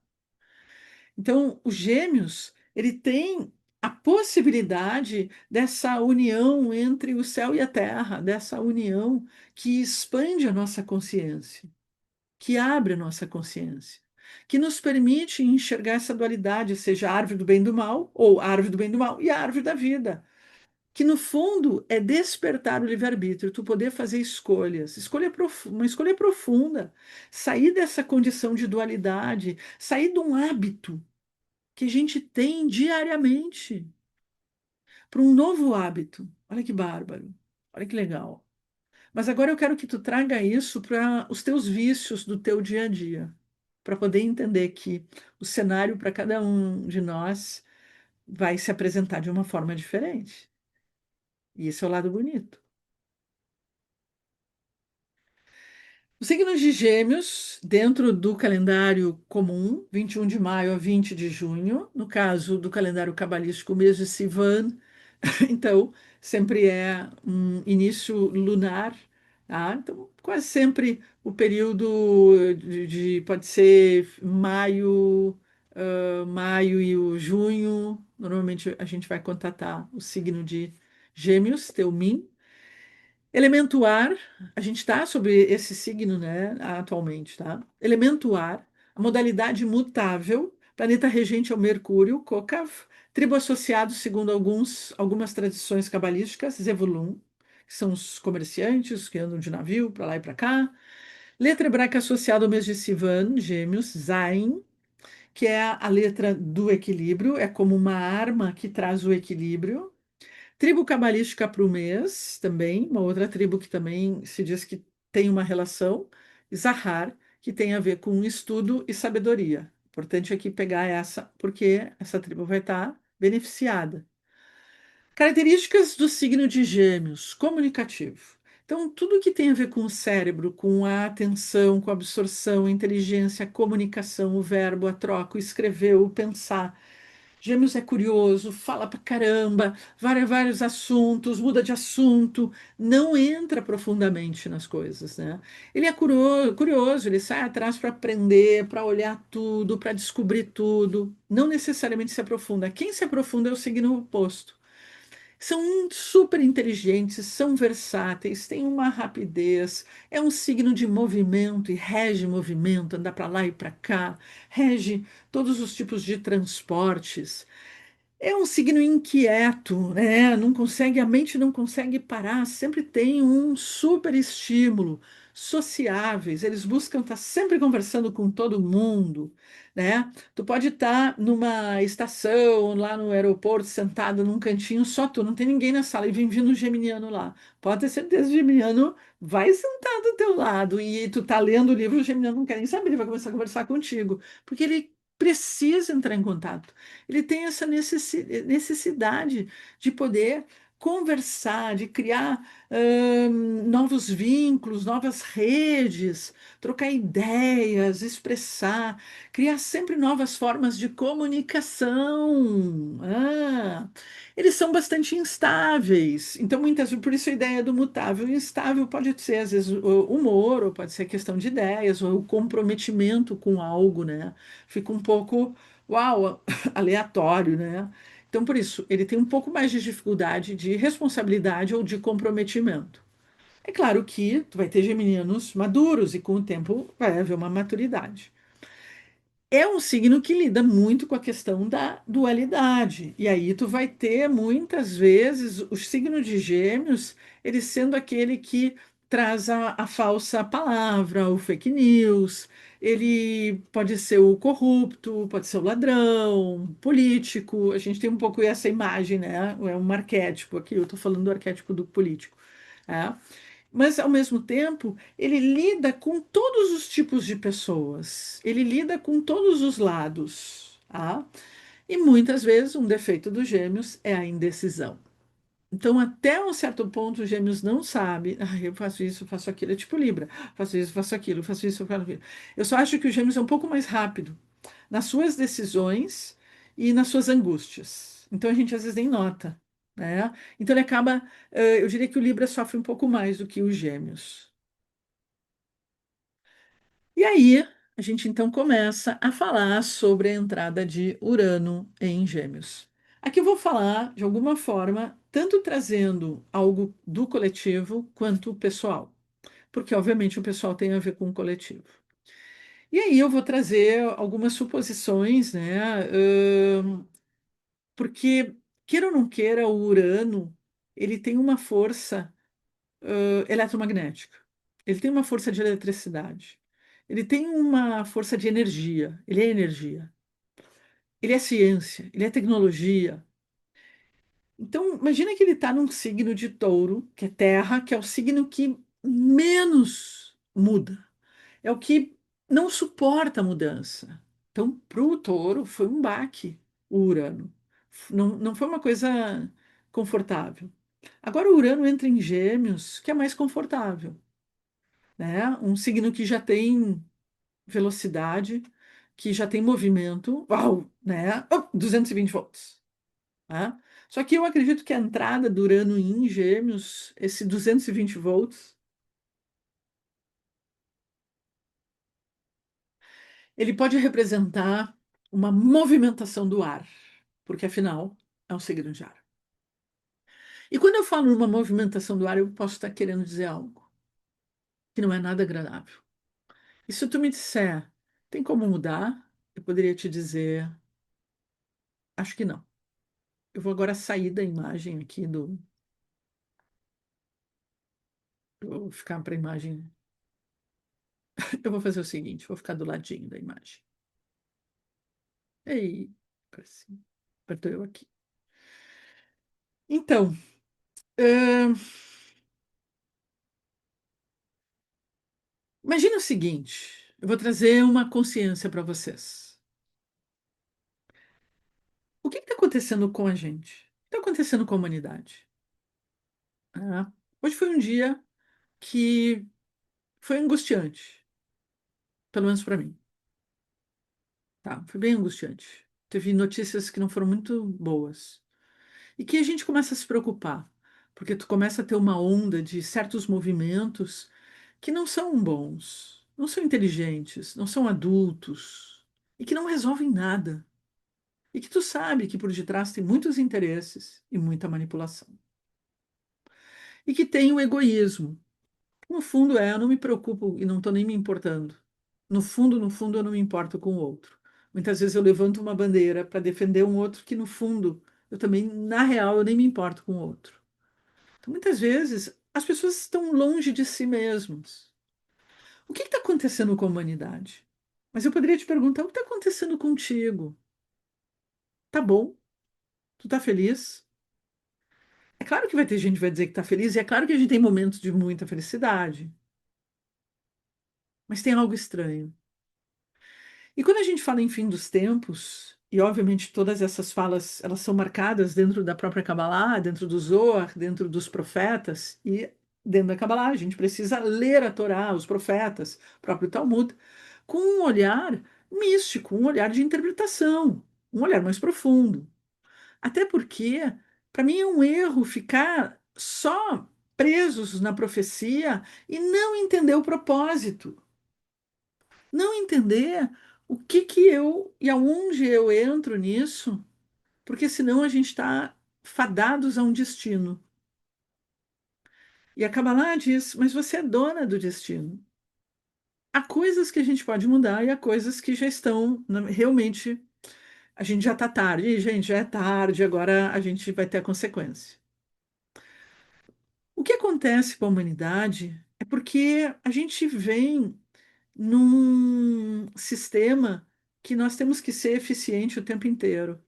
Então, os Gêmeos, ele tem a possibilidade dessa união entre o céu e a terra, dessa união que expande a nossa consciência, que abre a nossa consciência, que nos permite enxergar essa dualidade, seja a árvore do bem e do mal, ou a árvore do bem e do mal e a árvore da vida, que no fundo é despertar o livre-arbítrio, tu poder fazer escolhas, uma escolha profunda, sair dessa condição de dualidade, sair de um hábito que a gente tem diariamente para um novo hábito. Olha que bárbaro, olha que legal. Mas agora eu quero que tu traga isso para os teus vícios do teu dia a dia, para poder entender que o cenário para cada um de nós vai se apresentar de uma forma diferente. E esse é o lado bonito. Os signos de Gêmeos, dentro do calendário comum, 21 de maio a 20 de junho, no caso do calendário cabalístico, o mês de Sivan, então sempre é um início lunar, tá? Então, quase sempre o período pode ser maio, maio e o junho. Normalmente a gente vai contatar o signo de Gêmeos, Teumin. Elemento ar, a gente está sobre esse signo, né, atualmente, tá? Elemento ar, a modalidade mutável, planeta regente é o Mercúrio, Kokav, tribo associado, segundo algumas tradições cabalísticas, Zevulun, que são os comerciantes que andam de navio para lá e para cá. Letra hebraica associada ao mês de Sivan, Gêmeos, Zain, que é a letra do equilíbrio, é como uma arma que traz o equilíbrio. Tribo cabalística para o mês, também, uma outra tribo que também se diz que tem uma relação, Zahar, que tem a ver com estudo e sabedoria. Importante aqui pegar essa, porque essa tribo vai estar beneficiada. Características do signo de Gêmeos, comunicativo. Então, tudo que tem a ver com o cérebro, com a atenção, com a absorção, a inteligência, a comunicação, o verbo, a troca, o escrever, o pensar. Gêmeos é curioso, fala pra caramba, vários assuntos, muda de assunto, não entra profundamente nas coisas, né? Ele é curioso, ele sai atrás para aprender, para olhar tudo, para descobrir tudo, não necessariamente se aprofunda. Quem se aprofunda é o signo oposto. São super inteligentes, são versáteis, têm uma rapidez, é um signo de movimento e rege movimento, andar para lá e para cá, rege todos os tipos de transportes. É um signo inquieto, né? Não consegue, a mente não consegue parar, sempre tem um super estímulo, sociáveis, eles buscam estar sempre conversando com todo mundo, né? Tu pode estar numa estação, lá no aeroporto, sentado num cantinho, só tu, não tem ninguém na sala, e vem vindo um geminiano lá. Pode ter certeza, o geminiano vai sentar do teu lado, e tu tá lendo o livro, o geminiano não quer nem saber, ele vai começar a conversar contigo, porque ele precisa entrar em contato. Ele tem essa necessidade de poder conversar, de criar novos vínculos, novas redes, trocar ideias, expressar, criar sempre novas formas de comunicação. Eles são bastante instáveis, então muitas vezes, por isso a ideia do mutável. Instável pode ser, às vezes, o humor, ou pode ser questão de ideias, ou o comprometimento com algo, né? Fica um pouco, uau, aleatório, né? Então, por isso, ele tem um pouco mais de dificuldade de responsabilidade ou de comprometimento. É claro que tu vai ter geminianos maduros e com o tempo vai haver uma maturidade. É um signo que lida muito com a questão da dualidade. E aí tu vai ter muitas vezes o signo de Gêmeos, ele sendo aquele que traz a falsa palavra, o fake news. Ele pode ser o corrupto, pode ser o ladrão, político. A gente tem um pouco essa imagem, né? É um arquétipo aqui. Eu estou falando do arquétipo do político. É. Mas, ao mesmo tempo, ele lida com todos os tipos de pessoas, ele lida com todos os lados. Tá? E muitas vezes um defeito dos gêmeos é a indecisão. Então, até um certo ponto, os gêmeos não sabem. Ah, eu faço isso, eu faço aquilo, é tipo Libra. Faço isso, faço aquilo, faço isso, eu faço aquilo. Eu só acho que o gêmeos é um pouco mais rápido nas suas decisões e nas suas angústias. Então, a gente às vezes nem nota, né? Então, ele acaba. Eu diria que o Libra sofre um pouco mais do que os gêmeos. E aí, a gente então começa a falar sobre a entrada de Urano em Gêmeos. Aqui eu vou falar, de alguma forma, tanto trazendo algo do coletivo quanto pessoal, porque obviamente o pessoal tem a ver com o coletivo. E aí eu vou trazer algumas suposições, né? Porque, queira ou não queira, o Urano, ele tem uma força eletromagnética. Ele tem uma força de eletricidade. Ele tem uma força de energia. Ele é energia. Ele é ciência. Ele é tecnologia. Então, imagina que ele está num signo de touro, que é terra, que é o signo que menos muda. É o que não suporta a mudança. Então, para o touro, foi um baque o Urano. Não foi uma coisa confortável. Agora, o Urano entra em Gêmeos, que é mais confortável, né? Um signo que já tem velocidade, que já tem movimento, uau, né? Oh, 220 volts, né? Só que eu acredito que a entrada do Urano em Gêmeos, esse 220 volts, ele pode representar uma movimentação do ar, porque afinal é um signo de ar. E quando eu falo numa movimentação do ar, eu posso estar querendo dizer algo que não é nada agradável. E se tu me disser, tem como mudar? Eu poderia te dizer, acho que não. Eu vou agora sair da imagem aqui do. Eu vou ficar para a imagem. Eu vou fazer o seguinte: vou ficar do ladinho da imagem. Ei, para cima. Apertou eu aqui. Então, ahn, imagina o seguinte: eu vou trazer uma consciência para vocês. que está acontecendo com a gente? O que está acontecendo com a humanidade? Ah, hoje foi um dia que foi angustiante, pelo menos para mim, tá? Foi bem angustiante. Teve notícias que não foram muito boas. E que a gente começa a se preocupar, porque tu começa a ter uma onda de certos movimentos que não são bons, não são inteligentes, não são adultos e que não resolvem nada. E que tu sabe que por detrás tem muitos interesses e muita manipulação. E que tem o egoísmo. No fundo eu não me preocupo e não estou nem me importando. No fundo, eu não me importo com o outro. Muitas vezes eu levanto uma bandeira para defender um outro que, no fundo, eu também, na real, eu nem me importo com o outro. Então, muitas vezes, as pessoas estão longe de si mesmas. O que está acontecendo com a humanidade? Mas eu poderia te perguntar, o que está acontecendo contigo? Tá bom? Tu tá feliz? É claro que vai ter gente que vai dizer que tá feliz, e é claro que a gente tem momentos de muita felicidade, mas tem algo estranho. E quando a gente fala em fim dos tempos, e obviamente todas essas falas, elas são marcadas dentro da própria Kabbalah, dentro do Zohar, dentro dos profetas, e dentro da Kabbalah a gente precisa ler a Torá, os profetas, o próprio Talmud, com um olhar místico, um olhar de interpretação, um olhar mais profundo. Até porque, para mim, é um erro ficar só presos na profecia e não entender o propósito, não entender o que que eu e aonde eu entro nisso, porque senão a gente está fadados a um destino. E a Kabbalah diz, mas você é dona do destino. Há coisas que a gente pode mudar e há coisas que já estão realmente. A gente já está tarde, e, gente, já é tarde, agora a gente vai ter a consequência. O que acontece com a humanidade é porque a gente vem num sistema que nós temos que ser eficiente o tempo inteiro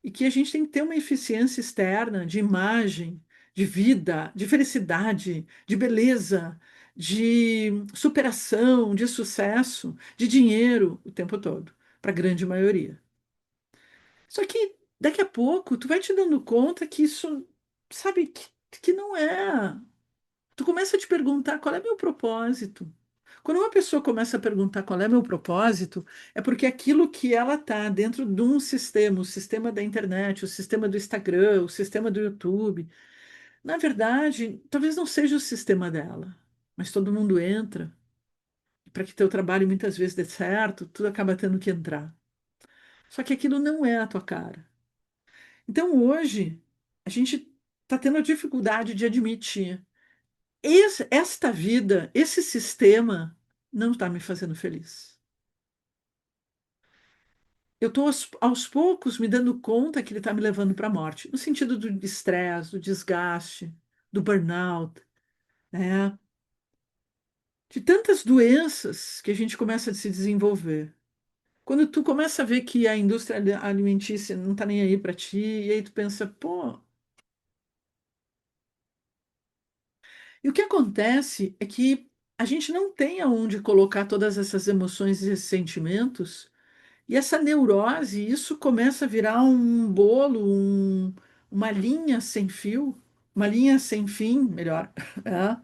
e que a gente tem que ter uma eficiência externa de imagem, de vida, de felicidade, de beleza, de superação, de sucesso, de dinheiro o tempo todo, para a grande maioria. Só que daqui a pouco tu vai te dando conta que isso, sabe, que não é. Tu começa a te perguntar qual é meu propósito. Quando uma pessoa começa a perguntar qual é meu propósito, é porque aquilo que ela tá dentro de um sistema, o sistema da internet, o sistema do Instagram, o sistema do YouTube, na verdade, talvez não seja o sistema dela, mas todo mundo entra. Para que teu trabalho muitas vezes dê certo, tu acaba tendo que entrar. Só que aquilo não é a tua cara. Então hoje, a gente está tendo a dificuldade de admitir. Esta vida, esse sistema não está me fazendo feliz. Eu estou aos poucos me dando conta que ele está me levando para a morte, no sentido do estresse, do desgaste, do burnout, né? De tantas doenças que a gente começa a se desenvolver. Quando tu começa a ver que a indústria alimentícia não está nem aí para ti, e aí tu pensa, pô. E o que acontece é que a gente não tem aonde colocar todas essas emoções e esses sentimentos. E essa neurose, isso começa a virar um bolo, uma linha sem fio, uma linha sem fim, melhor, é,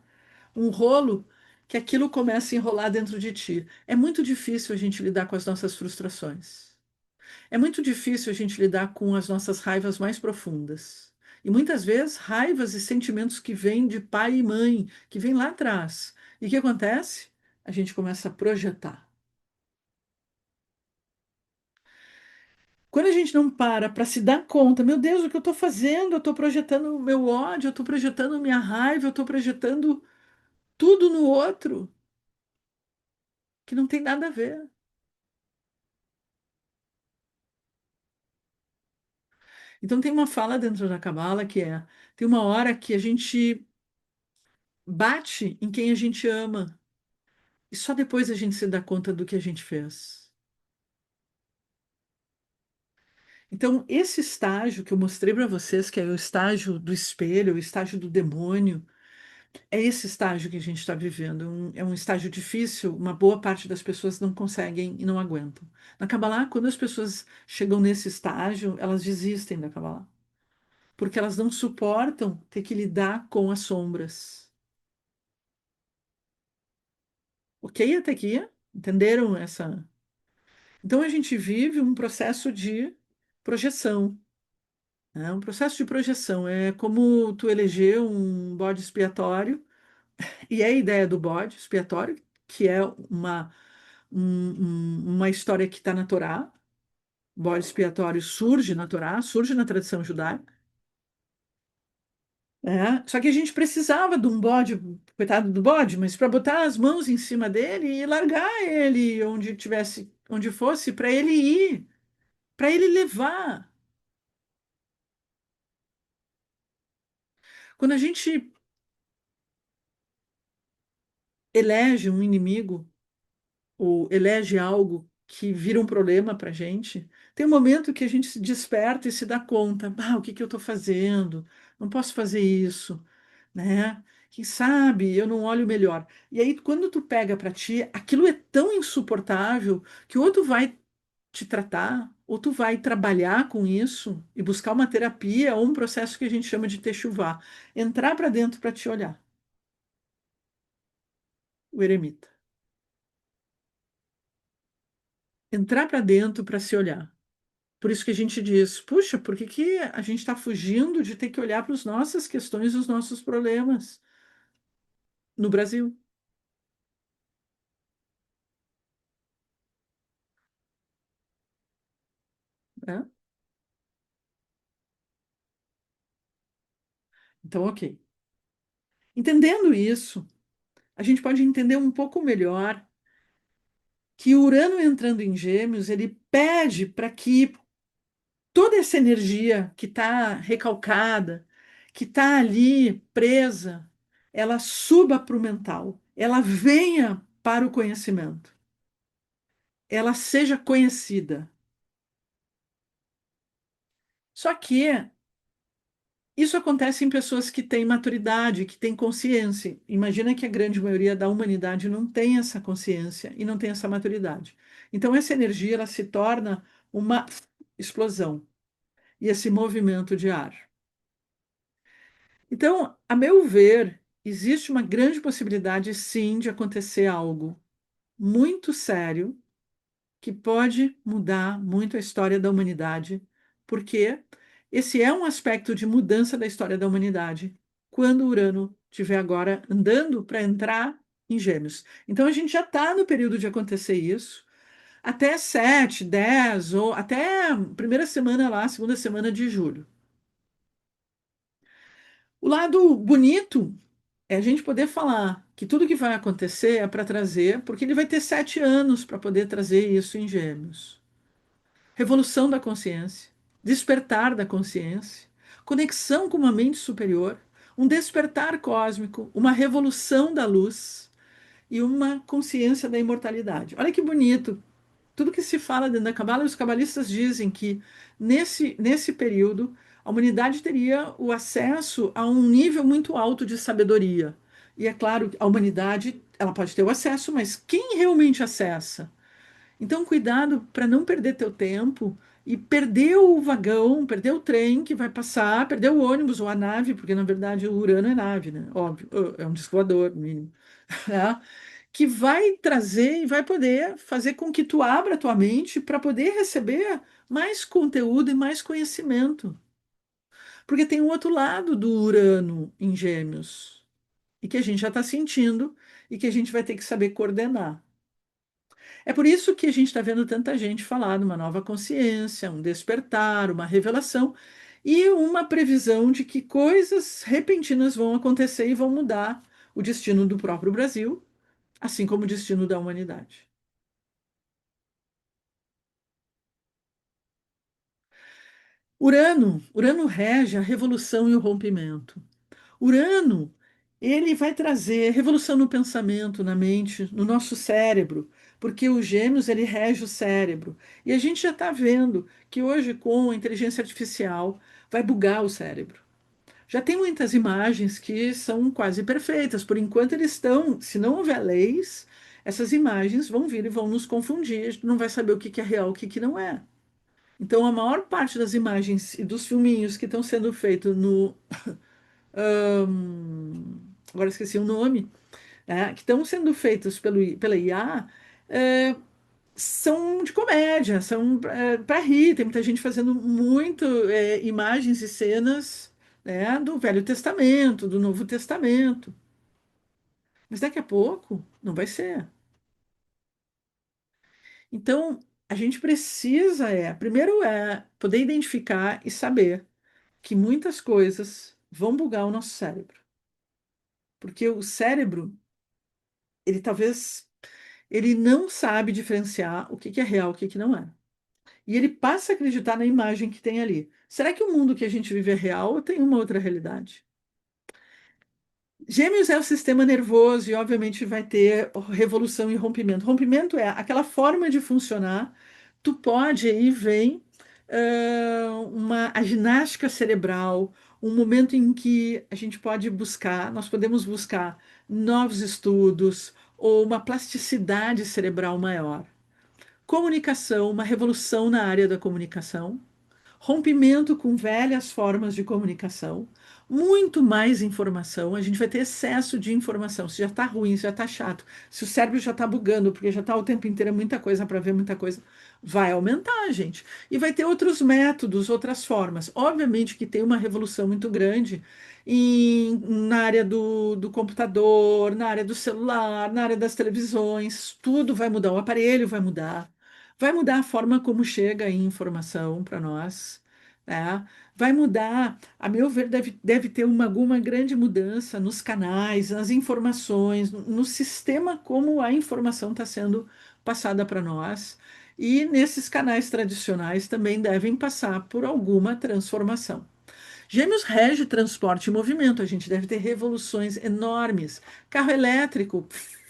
um rolo que aquilo começa a enrolar dentro de ti. É muito difícil a gente lidar com as nossas frustrações. É muito difícil a gente lidar com as nossas raivas mais profundas. E muitas vezes raivas e sentimentos que vêm de pai e mãe, que vêm lá atrás. E o que acontece? A gente começa a projetar. Quando a gente não para se dar conta, meu Deus, o que eu estou fazendo? Eu estou projetando o meu ódio, eu estou projetando minha raiva, eu estou projetando tudo no outro, que não tem nada a ver. Então tem uma fala dentro da Cabala que é, tem uma hora que a gente bate em quem a gente ama, e só depois a gente se dá conta do que a gente fez. Então, esse estágio que eu mostrei para vocês, que é o estágio do espelho, o estágio do demônio, É esse estágio que a gente está vivendo. É um estágio difícil, uma boa parte das pessoas não conseguem e não aguentam. Na Kabbalah, quando as pessoas chegam nesse estágio, elas desistem da Kabbalah, porque elas não suportam ter que lidar com as sombras. Ok, até aqui? Entenderam essa? Então a gente vive um processo de projeção. É um processo de projeção. É como tu eleger um bode expiatório, e é a ideia do bode expiatório, que é uma história que está na Torá. O bode expiatório surge na Torá, surge na tradição judaica. Só que a gente precisava de um bode, coitado do bode, mas para botar as mãos em cima dele e largar ele onde tivesse, onde fosse, para ele ir, para ele levar. Quando a gente elege um inimigo ou elege algo que vira um problema para a gente, tem um momento que a gente se desperta e se dá conta, o que que eu estou fazendo? Não posso fazer isso, né? Quem sabe eu não olho melhor. E aí, quando tu pega para ti, aquilo é tão insuportável que ou tu vai te tratar, ou tu vai trabalhar com isso e buscar uma terapia ou um processo que a gente chama de techuvá, entrar para dentro para te olhar, o eremita. Entrar para dentro para se olhar. Por isso que a gente diz, puxa, por que que a gente está fugindo de ter que olhar para as nossas questões, os nossos problemas no Brasil, né? Então, ok. Entendendo isso, a gente pode entender um pouco melhor que Urano entrando em Gêmeos, ele pede para que toda essa energia que está recalcada, que está ali presa, ela suba para o mental, ela venha para o conhecimento, ela seja conhecida. Só que isso acontece em pessoas que têm maturidade, que têm consciência. Imagina que a grande maioria da humanidade não tem essa consciência e não tem essa maturidade. Então essa energia ela se torna uma explosão e esse movimento de ar. Então, a meu ver, existe uma grande possibilidade sim de acontecer algo muito sério que pode mudar muito a história da humanidade, porque esse é um aspecto de mudança da história da humanidade, quando Urano estiver agora andando para entrar em Gêmeos. Então a gente já está no período de acontecer isso, até 7, 10 ou até a primeira semana lá, segunda semana de julho. O lado bonito é a gente poder falar que tudo que vai acontecer é para trazer, porque ele vai ter 7 anos para poder trazer isso em Gêmeos. Revolução da consciência, despertar da consciência, conexão com uma mente superior, um despertar cósmico, uma revolução da luz e uma consciência da imortalidade. Olha que bonito. Tudo que se fala dentro da Cabala, os cabalistas dizem que nesse período a humanidade teria o acesso a um nível muito alto de sabedoria. E é claro, a humanidade ela pode ter o acesso, mas quem realmente acessa? Então, cuidado para não perder teu tempo e perder o vagão, perder o trem que vai passar, perder o ônibus ou a nave, porque na verdade o Urano é nave, né? Óbvio, é um disco voador, no mínimo, né? Que vai trazer e vai poder fazer com que tu abra a tua mente para poder receber mais conteúdo e mais conhecimento. Porque tem um outro lado do Urano em Gêmeos, e que a gente já está sentindo e que a gente vai ter que saber coordenar. É por isso que a gente está vendo tanta gente falar de uma nova consciência, um despertar, uma revelação e uma previsão de que coisas repentinas vão acontecer e vão mudar o destino do próprio Brasil, assim como o destino da humanidade. Urano rege a revolução e o rompimento. Urano, ele vai trazer revolução no pensamento, na mente, no nosso cérebro, porque o Gêmeos ele rege o cérebro. E a gente já está vendo que hoje com a inteligência artificial vai bugar o cérebro. Já tem muitas imagens que são quase perfeitas. Por enquanto, eles estão, se não houver leis, essas imagens vão vir e vão nos confundir. A gente não vai saber o que que é real, o que que não é. Então, a maior parte das imagens e dos filminhos que estão sendo feitos no. Agora esqueci o nome, que estão sendo feitos pela IA, é, são de comédia, são para rir. Tem muita gente fazendo muito imagens e cenas, do Velho Testamento, do Novo Testamento. Mas daqui a pouco não vai ser. Então, a gente precisa, primeiro poder identificar e saber que muitas coisas vão bugar o nosso cérebro. Porque o cérebro, ele talvez, ele não sabe diferenciar o que que é real, o que que não é. E ele passa a acreditar na imagem que tem ali. Será que o mundo que a gente vive é real ou tem uma outra realidade? Gêmeos é o sistema nervoso e, obviamente, vai ter revolução e rompimento. Rompimento é aquela forma de funcionar. Tu pode aí vem a ginástica cerebral, um momento em que a gente pode buscar, nós podemos buscar novos estudos ou uma plasticidade cerebral maior. Comunicação, uma revolução na área da comunicação, rompimento com velhas formas de comunicação, muito mais informação, a gente vai ter excesso de informação. Se já está ruim, se já está chato, se o cérebro já está bugando, porque já está o tempo inteiro muita coisa para ver muita coisa, vai aumentar, gente. E vai ter outros métodos, outras formas. Obviamente que tem uma revolução muito grande na área do computador, na área do celular, na área das televisões, tudo vai mudar, o aparelho vai mudar. Vai mudar a forma como chega a informação para nós, né? Vai mudar, a meu ver, deve ter alguma grande mudança nos canais, nas informações, no sistema como a informação está sendo passada para nós. E nesses canais tradicionais também devem passar por alguma transformação. Gêmeos rege transporte e movimento. A gente deve ter revoluções enormes. Carro elétrico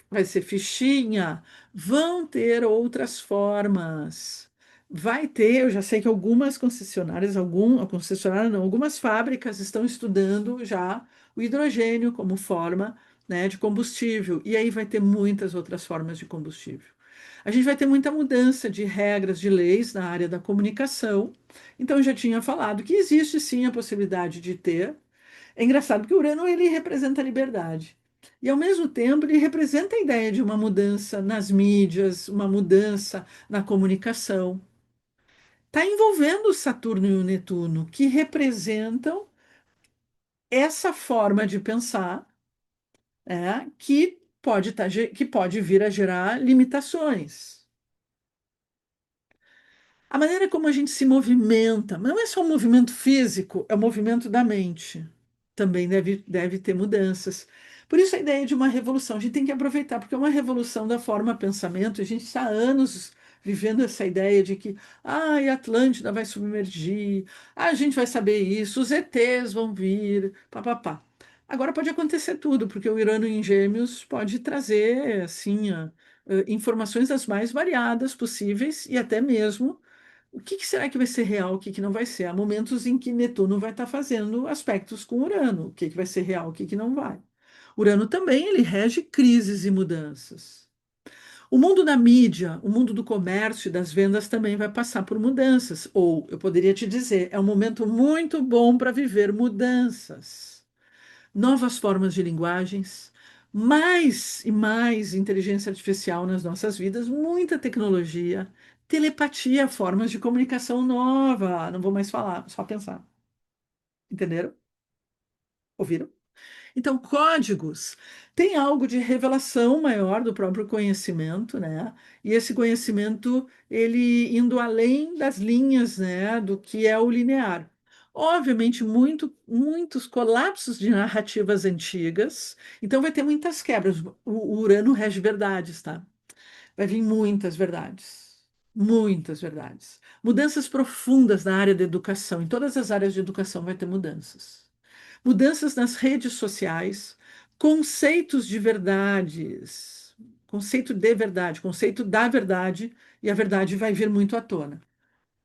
vai ser fichinha. Vão ter outras formas. Vai ter, eu já sei que algumas concessionárias, concessionária não, algumas fábricas estão estudando já o hidrogênio como forma, de combustível. E aí vai ter muitas outras formas de combustível. A gente vai ter muita mudança de regras, de leis na área da comunicação. Então, eu já tinha falado que existe sim a possibilidade de ter. É engraçado porque o Urano ele representa a liberdade. E, ao mesmo tempo, ele representa a ideia de uma mudança nas mídias, uma mudança na comunicação. Está envolvendo o Saturno e o Netuno, que representam essa forma de pensar, que pode vir a gerar limitações. A maneira como a gente se movimenta, mas não é só um movimento físico, é o movimento da mente. Também deve ter mudanças. Por isso a ideia de uma revolução, a gente tem que aproveitar, porque é uma revolução da forma pensamento. A gente está há anos vivendo essa ideia de que a Atlântida vai submergir, a gente vai saber isso, os ETs vão vir, papapá. Agora pode acontecer tudo, porque o Urano em Gêmeos pode trazer assim, informações das mais variadas possíveis e até mesmo o que que será que vai ser real, o que que não vai ser? Há momentos em que Netuno vai estar fazendo aspectos com Urano, o que que vai ser real, o que que não vai. Urano também, ele rege crises e mudanças. O mundo da mídia, o mundo do comércio e das vendas também vai passar por mudanças. Ou, eu poderia te dizer, é um momento muito bom para viver mudanças, novas formas de linguagens, mais e mais inteligência artificial nas nossas vidas, muita tecnologia, telepatia, formas de comunicação nova. Não vou mais falar, só pensar. Entenderam? Ouviram? Então, códigos tem algo de revelação maior do próprio conhecimento, né? E esse conhecimento, ele indo além das linhas, né, do que é o linear. Obviamente, muitos colapsos de narrativas antigas, então vai ter muitas quebras. O Urano rege verdades, tá? Vai vir muitas verdades. Muitas verdades. Mudanças profundas na área da educação. Em todas as áreas de educação vai ter mudanças. Mudanças nas redes sociais, conceitos de verdades, conceito de verdade, conceito da verdade, e a verdade vai vir muito à tona.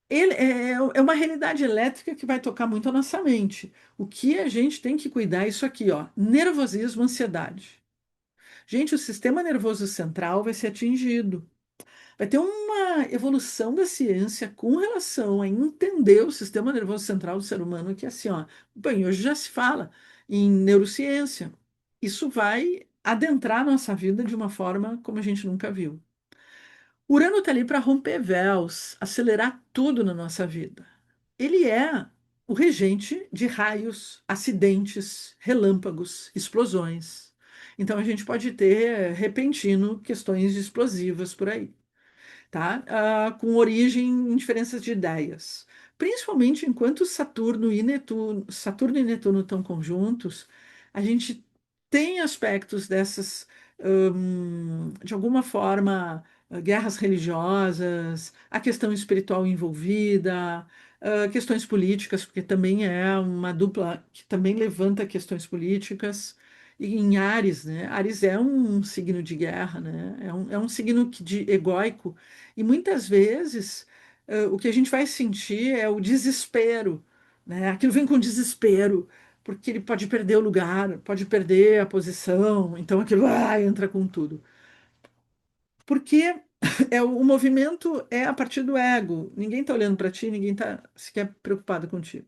Ele é uma realidade elétrica que vai tocar muito a nossa mente. O que a gente tem que cuidar é isso aqui, ó, nervosismo, ansiedade. Gente, o sistema nervoso central vai ser atingido. Vai ter uma evolução da ciência com relação a entender o sistema nervoso central do ser humano, que é assim, ó, bem, hoje já se fala em neurociência. Isso vai adentrar a nossa vida de uma forma como a gente nunca viu. Urano está ali para romper véus, acelerar tudo na nossa vida. Ele é o regente de raios, acidentes, relâmpagos, explosões. Então a gente pode ter repentino questões explosivas por aí, tá? Com origem em diferenças de ideias. Principalmente enquanto Saturno e Netuno estão conjuntos, a gente tem aspectos dessas, de alguma forma, guerras religiosas, a questão espiritual envolvida, questões políticas, porque também é uma dupla que também levanta questões políticas. E em Áries, né? Áries é um signo de guerra, né? É um signo egóico e muitas vezes o que a gente vai sentir é o desespero, né? Aquilo vem com desespero, porque ele pode perder o lugar, pode perder a posição, então aquilo entra com tudo. Porque o movimento é a partir do ego. Ninguém está olhando para ti, ninguém está sequer preocupado contigo.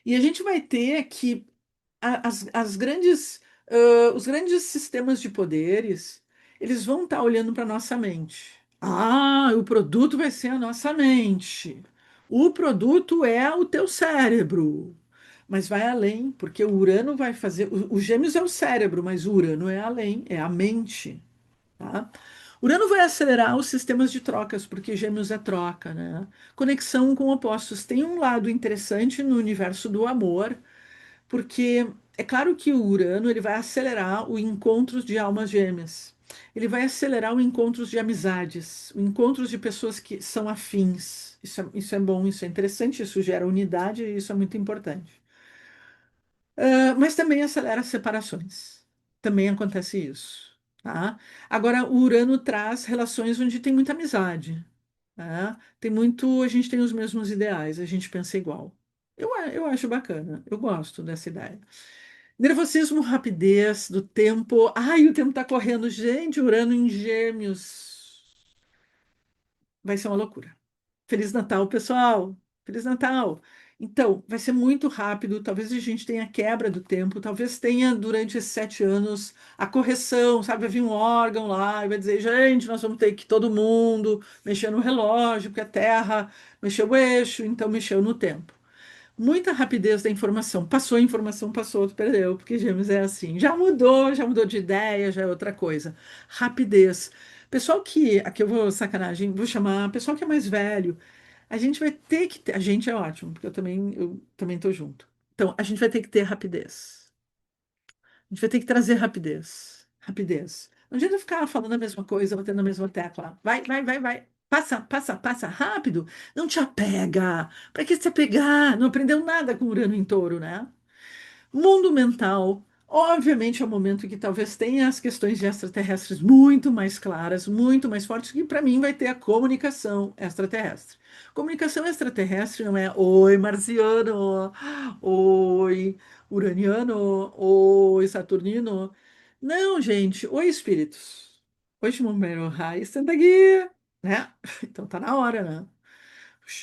E a gente vai ter que as grandes, os grandes sistemas de poderes, eles vão estar olhando para a nossa mente. Ah, o produto vai ser a nossa mente. O produto é o teu cérebro. Mas vai além, porque o Urano vai fazer. O Gêmeos é o cérebro, mas o Urano é além, é a mente. Tá? Urano vai acelerar os sistemas de trocas, porque Gêmeos é troca, né? Conexão com opostos. Tem um lado interessante no universo do amor, porque é claro que o Urano ele vai acelerar o encontros de almas gêmeas. Ele vai acelerar o encontros de amizades, o encontros de pessoas que são afins. Isso é bom, isso é interessante, isso gera unidade e isso é muito importante. Mas também acelera as separações. Também acontece isso, tá? Agora, o Urano traz relações onde tem muita amizade, né? Tem muito, a gente tem os mesmos ideais, a gente pensa igual. Eu acho bacana, eu gosto dessa ideia. Nervosismo, rapidez do tempo. Ai, o tempo tá correndo. Gente, Urano em Gêmeos. Vai ser uma loucura. Feliz Natal, pessoal. Feliz Natal. Então, vai ser muito rápido. Talvez a gente tenha quebra do tempo. Talvez tenha, durante esses 7 anos, a correção, sabe? Vai vir um órgão lá e vai dizer: gente, nós vamos ter que todo mundo mexer no relógio, porque a Terra mexeu o eixo, então mexeu no tempo. Muita rapidez da informação. Passou a informação, passou, tu perdeu, porque Gêmeos é assim. Já mudou de ideia, já é outra coisa. Rapidez. Pessoal que, aqui eu vou sacanagem, vou chamar, pessoal que é mais velho, a gente vai ter que ter, a gente é ótimo, porque eu também estou junto. Então, a gente vai ter que ter rapidez. A gente vai ter que trazer rapidez. Rapidez. Não adianta ficar falando a mesma coisa, batendo na mesma tecla. Vai, vai, vai, vai. Passa, passa, passa rápido. Não te apega. Para que se apegar? Não aprendeu nada com Urano em Touro, né? Mundo mental, obviamente, é o momento que talvez tenha as questões de extraterrestres muito mais claras, muito mais fortes, que para mim vai ter a comunicação extraterrestre. Comunicação extraterrestre não é oi, marciano, oi, uraniano, oi, saturnino. Não, gente, oi, espíritos. Oi, Shimon Rai, senta aqui, né? Então tá na hora, né?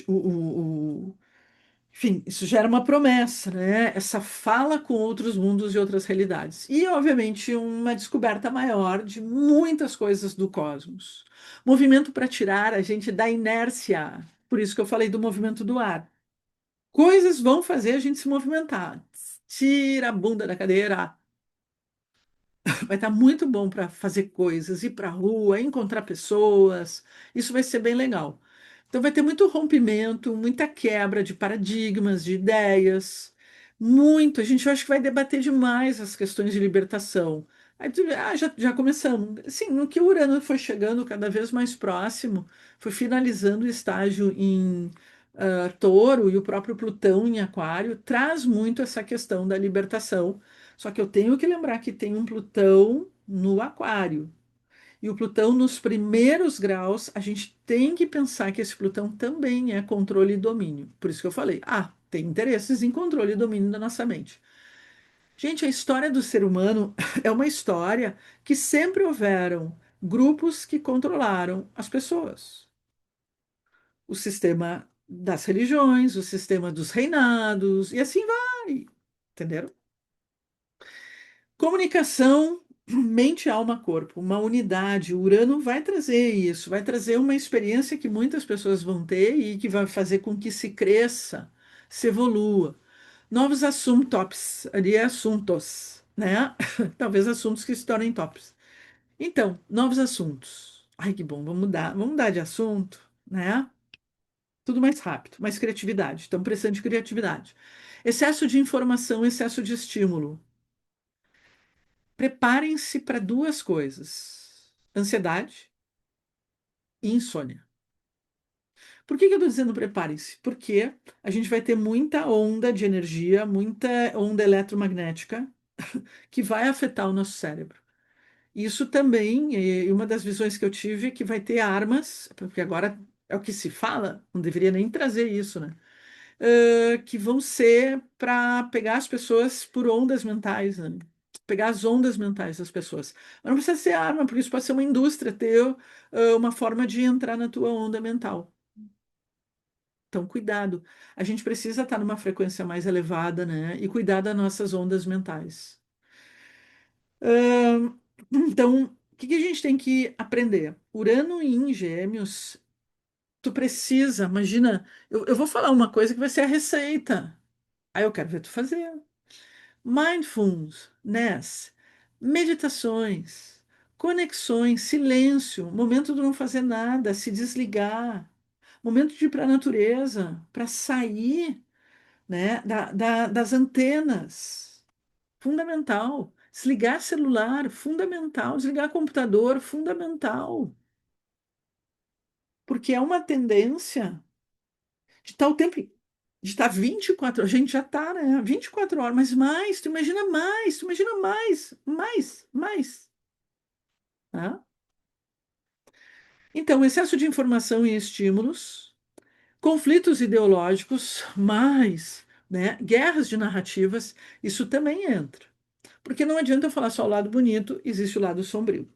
O, enfim, isso gera uma promessa, né? Essa fala com outros mundos e outras realidades. E, obviamente, uma descoberta maior de muitas coisas do cosmos. Movimento para tirar a gente da inércia. Por isso que eu falei do movimento do ar. Coisas vão fazer a gente se movimentar. Tira a bunda da cadeira. Vai estar muito bom para fazer coisas, ir para a rua, encontrar pessoas. Isso vai ser bem legal. Então, vai ter muito rompimento, muita quebra de paradigmas, de ideias. Muito. A gente eu acho que vai debater demais as questões de libertação. Aí, já começamos. Sim, no que o Urano foi chegando cada vez mais próximo, foi finalizando o estágio em Touro e o próprio Plutão em Aquário, traz muito essa questão da libertação. Só que eu tenho que lembrar que tem um Plutão no Aquário. E o Plutão nos primeiros graus, a gente tem que pensar que esse Plutão também é controle e domínio. Por isso que eu falei, tem interesses em controle e domínio da nossa mente. Gente, a história do ser humano é uma história que sempre houveram grupos que controlaram as pessoas. O sistema das religiões, o sistema dos reinados, e assim vai. Entenderam? Comunicação, mente, alma, corpo, uma unidade. O Urano vai trazer isso, vai trazer uma experiência que muitas pessoas vão ter e que vai fazer com que se cresça, se evolua. Novos assuntos, ali é assuntos, né? Talvez assuntos que se tornem tops. Então, novos assuntos. Ai, que bom, vamos mudar de assunto, né? Tudo mais rápido, mais criatividade. Estamos precisando de criatividade. Excesso de informação, excesso de estímulo. Preparem-se para duas coisas: ansiedade e insônia. Por que que eu estou dizendo preparem-se? Porque a gente vai ter muita onda de energia, muita onda eletromagnética que vai afetar o nosso cérebro. Isso também, e uma das visões que eu tive é que vai ter armas, porque agora é o que se fala, não deveria nem trazer isso, né? Que vão ser para pegar as pessoas por ondas mentais, né? Pegar as ondas mentais das pessoas. Mas não precisa ser arma, porque isso pode ser uma indústria, ter uma forma de entrar na tua onda mental. Então, cuidado. A gente precisa estar numa frequência mais elevada, né? E cuidar das nossas ondas mentais. Ahn, então, o que que a gente tem que aprender? Urano em Gêmeos, tu precisa, imagina, eu vou falar uma coisa que vai ser a receita. Aí eu quero ver tu fazer. Mindfulness, meditações, conexões, silêncio, momento de não fazer nada, se desligar, momento de ir para a natureza, para sair, né, das antenas, fundamental. Desligar celular, fundamental. Desligar computador, fundamental. Porque é uma tendência de estar o tempo, de estar 24 horas, a gente já está, né? 24 horas, mas mais, tu imagina mais, tá? Então, excesso de informação e estímulos, conflitos ideológicos, mais, né? Guerras de narrativas, isso também entra. Porque não adianta eu falar só o lado bonito, existe o lado sombrio,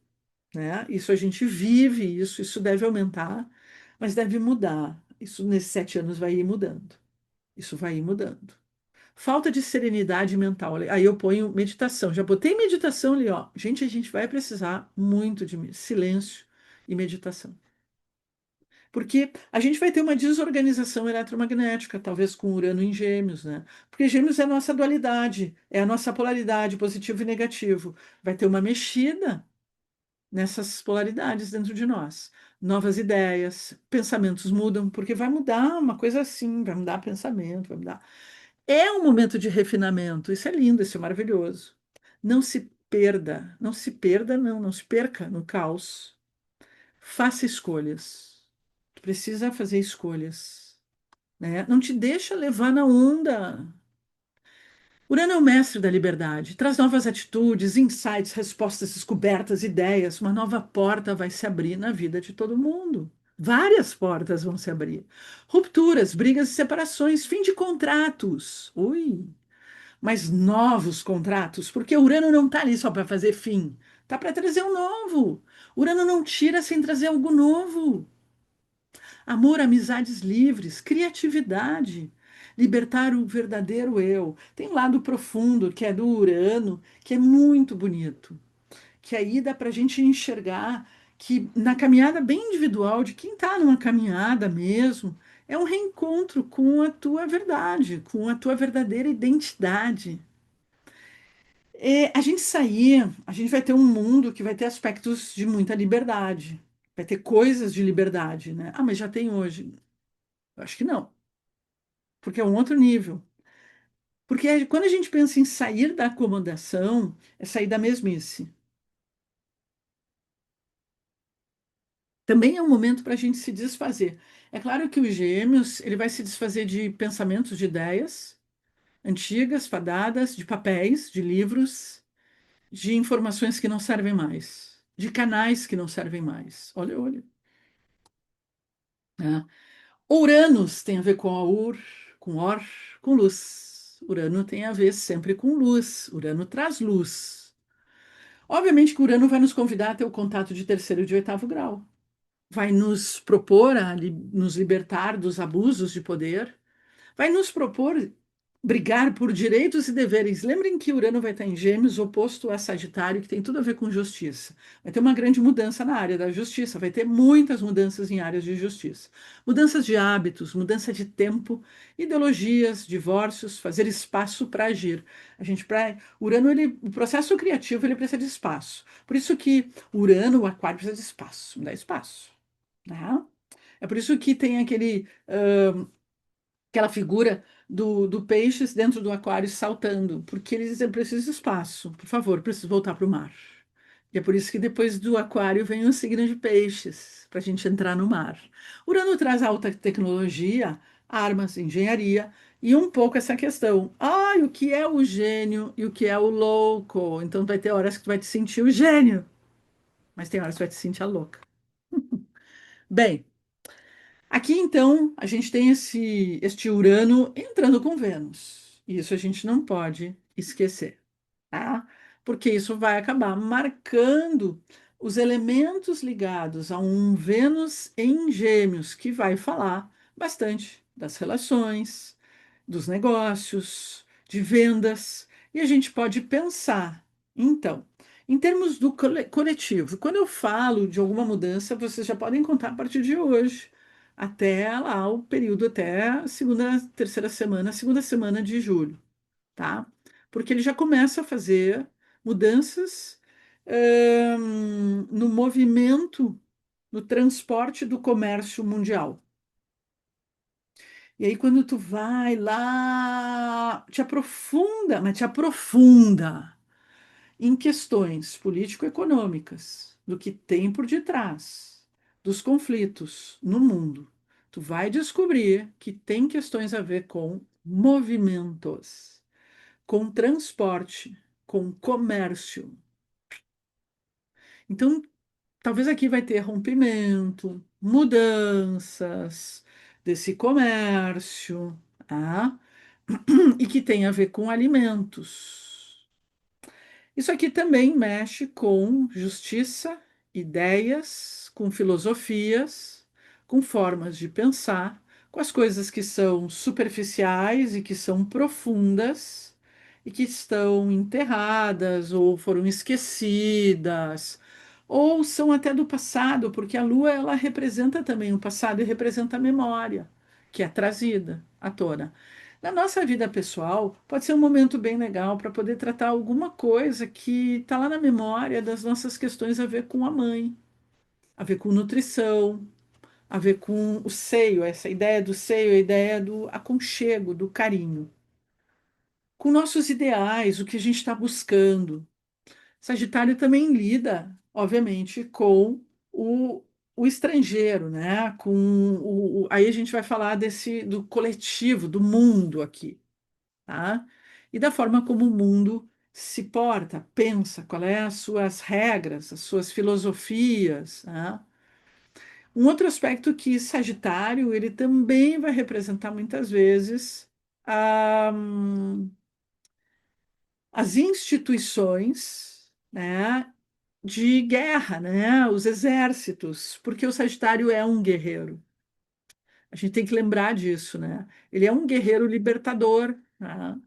né? Isso a gente vive, isso deve aumentar, mas deve mudar. Isso nesses 7 anos vai ir mudando. Isso vai ir mudando. Falta de serenidade mental. Aí eu ponho meditação. Já botei meditação ali, ó. Gente, a gente vai precisar muito de silêncio e meditação. Porque a gente vai ter uma desorganização eletromagnética, talvez com Urano em Gêmeos, né? Porque Gêmeos é a nossa dualidade, é a nossa polaridade, positivo e negativo. Vai ter uma mexida nessas polaridades dentro de nós. Novas ideias, pensamentos mudam, porque vai mudar uma coisa assim, vai mudar pensamento, vai mudar. É um momento de refinamento. Isso é lindo, isso é maravilhoso. Não se perda, não se perca no caos. Faça escolhas. Tu precisa fazer escolhas, né? Não te deixa levar na onda. Urano é o mestre da liberdade. Traz novas atitudes, insights, respostas descobertas, ideias. Uma nova porta vai se abrir na vida de todo mundo. Várias portas vão se abrir. Rupturas, brigas e separações, fim de contratos. Ui, mas novos contratos, porque Urano não está ali só para fazer fim, está para trazer um novo. Urano não tira sem trazer algo novo. Amor, amizades livres, criatividade, libertar o verdadeiro eu. Tem um lado profundo que é do Urano, que é muito bonito, que aí dá para a gente enxergar que na caminhada bem individual de quem está numa caminhada mesmo, é um reencontro com a tua verdade, com a tua verdadeira identidade. A gente sair, a gente vai ter um mundo que vai ter aspectos de muita liberdade, vai ter coisas de liberdade, né? Ah, mas já tem hoje. Eu acho que não, porque é um outro nível. Porque quando a gente pensa em sair da acomodação, é sair da mesmice. Também é um momento para a gente se desfazer. É claro que o Gêmeos, ele vai se desfazer de pensamentos, de ideias antigas, fadadas, de papéis, de livros, de informações que não servem mais. de canais que não servem mais. Olha, olha. Né? Uranus tem a ver com a com Or, com luz. Urano tem a ver sempre com luz. Urano traz luz. Obviamente que Urano vai nos convidar a ter o contato de terceiro e de oitavo grau. Vai nos propor a nos libertar dos abusos de poder, vai nos propor brigar por direitos e deveres. Lembrem que Urano vai estar em Gêmeos, oposto a Sagitário, que tem tudo a ver com justiça. Vai ter uma grande mudança na área da justiça, vai ter muitas mudanças em áreas de justiça. Mudanças de hábitos, mudança de tempo, ideologias, divórcios, fazer espaço para agir. A gente, para Urano, o processo criativo, ele precisa de espaço. Por isso que Urano, o Aquário, precisa de espaço, dá espaço. Né? É por isso que tem aquela figura do peixes dentro do aquário saltando, porque eles dizem, preciso de espaço, por favor, preciso voltar para o mar. E é por isso que depois do aquário vem o signo de peixes, para a gente entrar no mar. Urano traz alta tecnologia, armas, engenharia e um pouco essa questão. Ah, o que é o gênio e o que é o louco? Então vai ter horas que tu vai te sentir o gênio, mas tem horas que tu vai te sentir a louca. Bem, aqui, então, a gente tem este Urano entrando com Vênus. E isso a gente não pode esquecer, tá? Porque isso vai acabar marcando os elementos ligados a um Vênus em Gêmeos, que vai falar bastante das relações, dos negócios, de vendas. E a gente pode pensar, então, em termos do coletivo. Quando eu falo de alguma mudança, vocês já podem contar a partir de hoje até lá o período até a segunda, terceira semana, segunda semana de julho, tá? Porque ele já começa a fazer mudanças no movimento, no transporte do comércio mundial. E aí, quando tu vai lá, te aprofunda, mas te aprofunda em questões político-econômicas, do que tem por detrás dos conflitos no mundo, tu vai descobrir que tem questões a ver com movimentos, com transporte, com comércio. Então, talvez aqui vai ter rompimento, mudanças desse comércio, tá? E que tem a ver com alimentos. Isso aqui também mexe com justiça, ideias, com filosofias, com formas de pensar, com as coisas que são superficiais e que são profundas e que estão enterradas ou foram esquecidas, ou são até do passado, porque a lua ela representa também o passado e representa a memória que é trazida à tona. Na nossa vida pessoal, pode ser um momento bem legal para poder tratar alguma coisa que está lá na memória das nossas questões a ver com a mãe, a ver com nutrição, a ver com o seio, essa ideia do seio, a ideia do aconchego, do carinho. Com nossos ideais, o que a gente está buscando. Sagitário também lida, obviamente, com o, o estrangeiro, né? Com aí a gente vai falar desse do coletivo, do mundo aqui, tá? E da forma como o mundo se porta, pensa, qual é as suas regras, as suas filosofias, tá? Um outro aspecto que Sagitário, ele também vai representar muitas vezes ah, as instituições, né, de guerra, né, os exércitos, porque o Sagitário é um guerreiro. A gente tem que lembrar disso, né? Ele é um guerreiro libertador, né?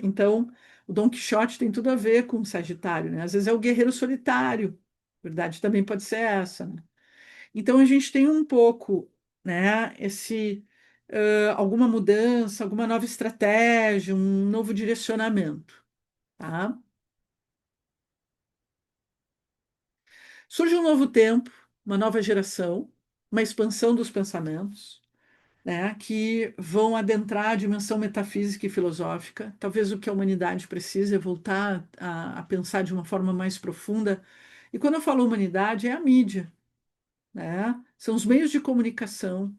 Então, o Dom Quixote tem tudo a ver com o Sagitário, né? Às vezes é o guerreiro solitário. A verdade também pode ser essa, né? Então, a gente tem um pouco, né, alguma mudança, alguma nova estratégia, um novo direcionamento, tá? Surge um novo tempo, uma nova geração, uma expansão dos pensamentos, né, que vão adentrar a dimensão metafísica e filosófica. Talvez o que a humanidade precisa é voltar a pensar de uma forma mais profunda. E quando eu falo humanidade, é a mídia, né? São os meios de comunicação.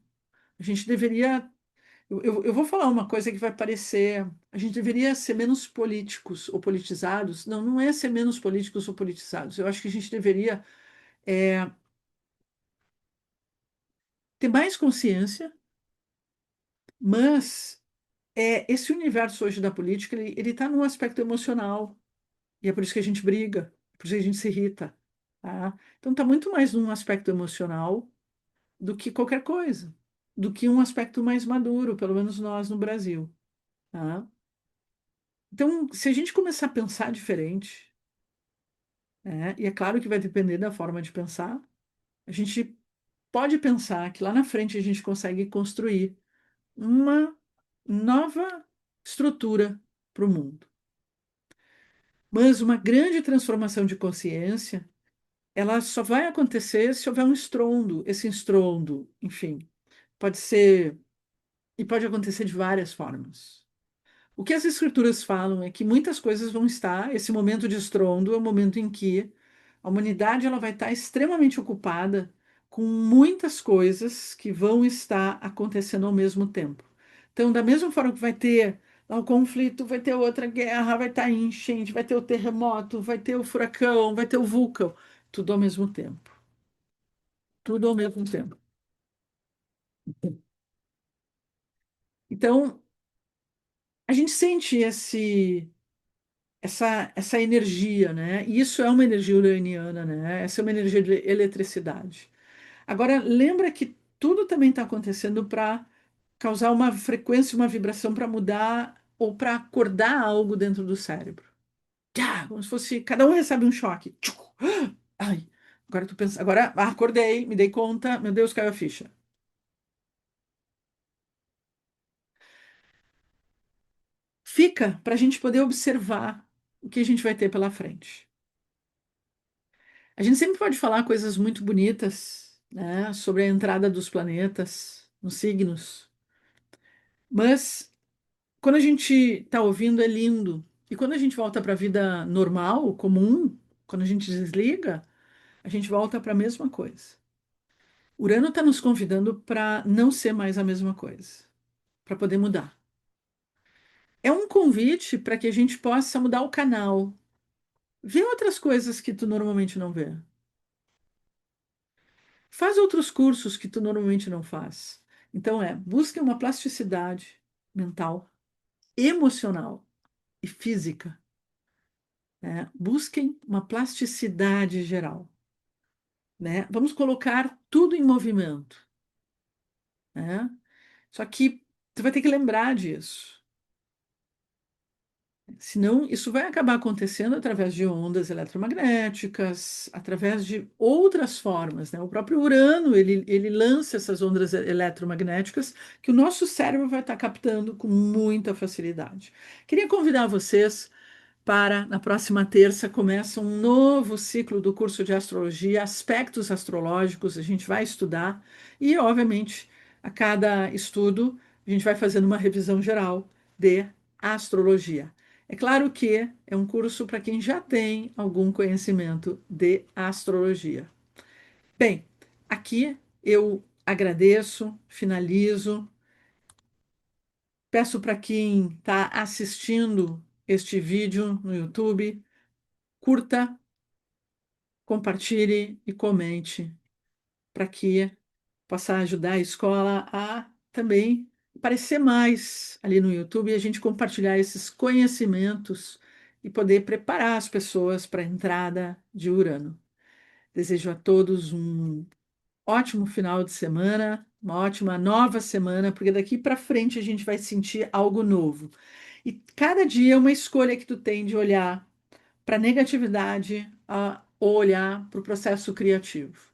A gente deveria. Eu vou falar uma coisa que vai parecer. A gente deveria ser menos políticos ou politizados. Não, não é ser menos políticos ou politizados. Eu acho que a gente deveria. é ter mais consciência, mas esse universo hoje da política, ele está no aspecto emocional, e é por isso que a gente briga, por isso que a gente se irrita, tá? Então está muito mais num aspecto emocional do que qualquer coisa, do que um aspecto mais maduro, pelo menos nós no Brasil, tá? Então, se a gente começar a pensar diferente, né, e é claro que vai depender da forma de pensar, a gente pode pensar que lá na frente a gente consegue construir uma nova estrutura para o mundo. Mas uma grande transformação de consciência, ela só vai acontecer se houver um estrondo. Esse estrondo, enfim, pode ser e pode acontecer de várias formas. O que as escrituras falam é que muitas coisas vão estar, esse momento de estrondo é o momento em que a humanidade ela vai estar extremamente ocupada com muitas coisas que vão estar acontecendo ao mesmo tempo. Então, da mesma forma que vai ter lá o conflito, vai ter outra guerra, vai estar enchente, vai ter o terremoto, vai ter o furacão, vai ter o vulcão, tudo ao mesmo tempo. Tudo ao mesmo tempo. Então, a gente sente essa energia, né? E isso é uma energia uraniana, né? Essa é uma energia de eletricidade. Agora, lembra que tudo também está acontecendo para causar uma frequência, uma vibração para mudar ou para acordar algo dentro do cérebro. Como se fosse, cada um recebe um choque. Tchuc! Ai, agora tu pensa, agora acordei, me dei conta, meu Deus, caiu a ficha. Fica para a gente poder observar o que a gente vai ter pela frente. A gente sempre pode falar coisas muito bonitas, né, sobre a entrada dos planetas nos signos, mas quando a gente está ouvindo é lindo. E quando a gente volta para a vida normal, comum, quando a gente desliga, a gente volta para a mesma coisa. Urano está nos convidando para não ser mais a mesma coisa, para poder mudar. É um convite para que a gente possa mudar o canal, ver outras coisas que tu normalmente não vê. Faz outros cursos que tu normalmente não faz. Então busque uma plasticidade mental, emocional e física, né? Busquem uma plasticidade geral, né? Vamos colocar tudo em movimento, né? Só que tu vai ter que lembrar disso. Senão, isso vai acabar acontecendo através de ondas eletromagnéticas, através de outras formas, né? O próprio Urano, ele lança essas ondas eletromagnéticas que o nosso cérebro vai estar captando com muita facilidade. Queria convidar vocês para, na próxima terça, começa um novo ciclo do curso de astrologia, aspectos astrológicos, a gente vai estudar e, obviamente, a cada estudo, a gente vai fazendo uma revisão geral de astrologia. É claro que é um curso para quem já tem algum conhecimento de astrologia. Bem, aqui eu agradeço, finalizo, peço para quem está assistindo este vídeo no YouTube, curta, compartilhe e comente para que possa ajudar a escola a também aparecer mais ali no YouTube e a gente compartilhar esses conhecimentos e poder preparar as pessoas para a entrada de Urano. Desejo a todos um ótimo final de semana, uma ótima nova semana, porque daqui para frente a gente vai sentir algo novo. E cada dia é uma escolha que tu tem de olhar para a negatividade ou olhar para o processo criativo.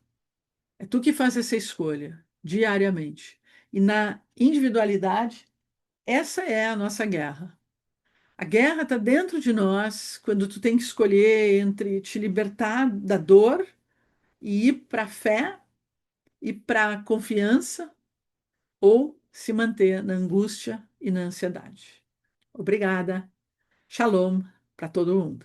É tu que faz essa escolha diariamente. E na individualidade, essa é a nossa guerra. A guerra está dentro de nós quando tu tem que escolher entre te libertar da dor e ir para a fé e para a confiança ou se manter na angústia e na ansiedade. Obrigada. Shalom para todo mundo.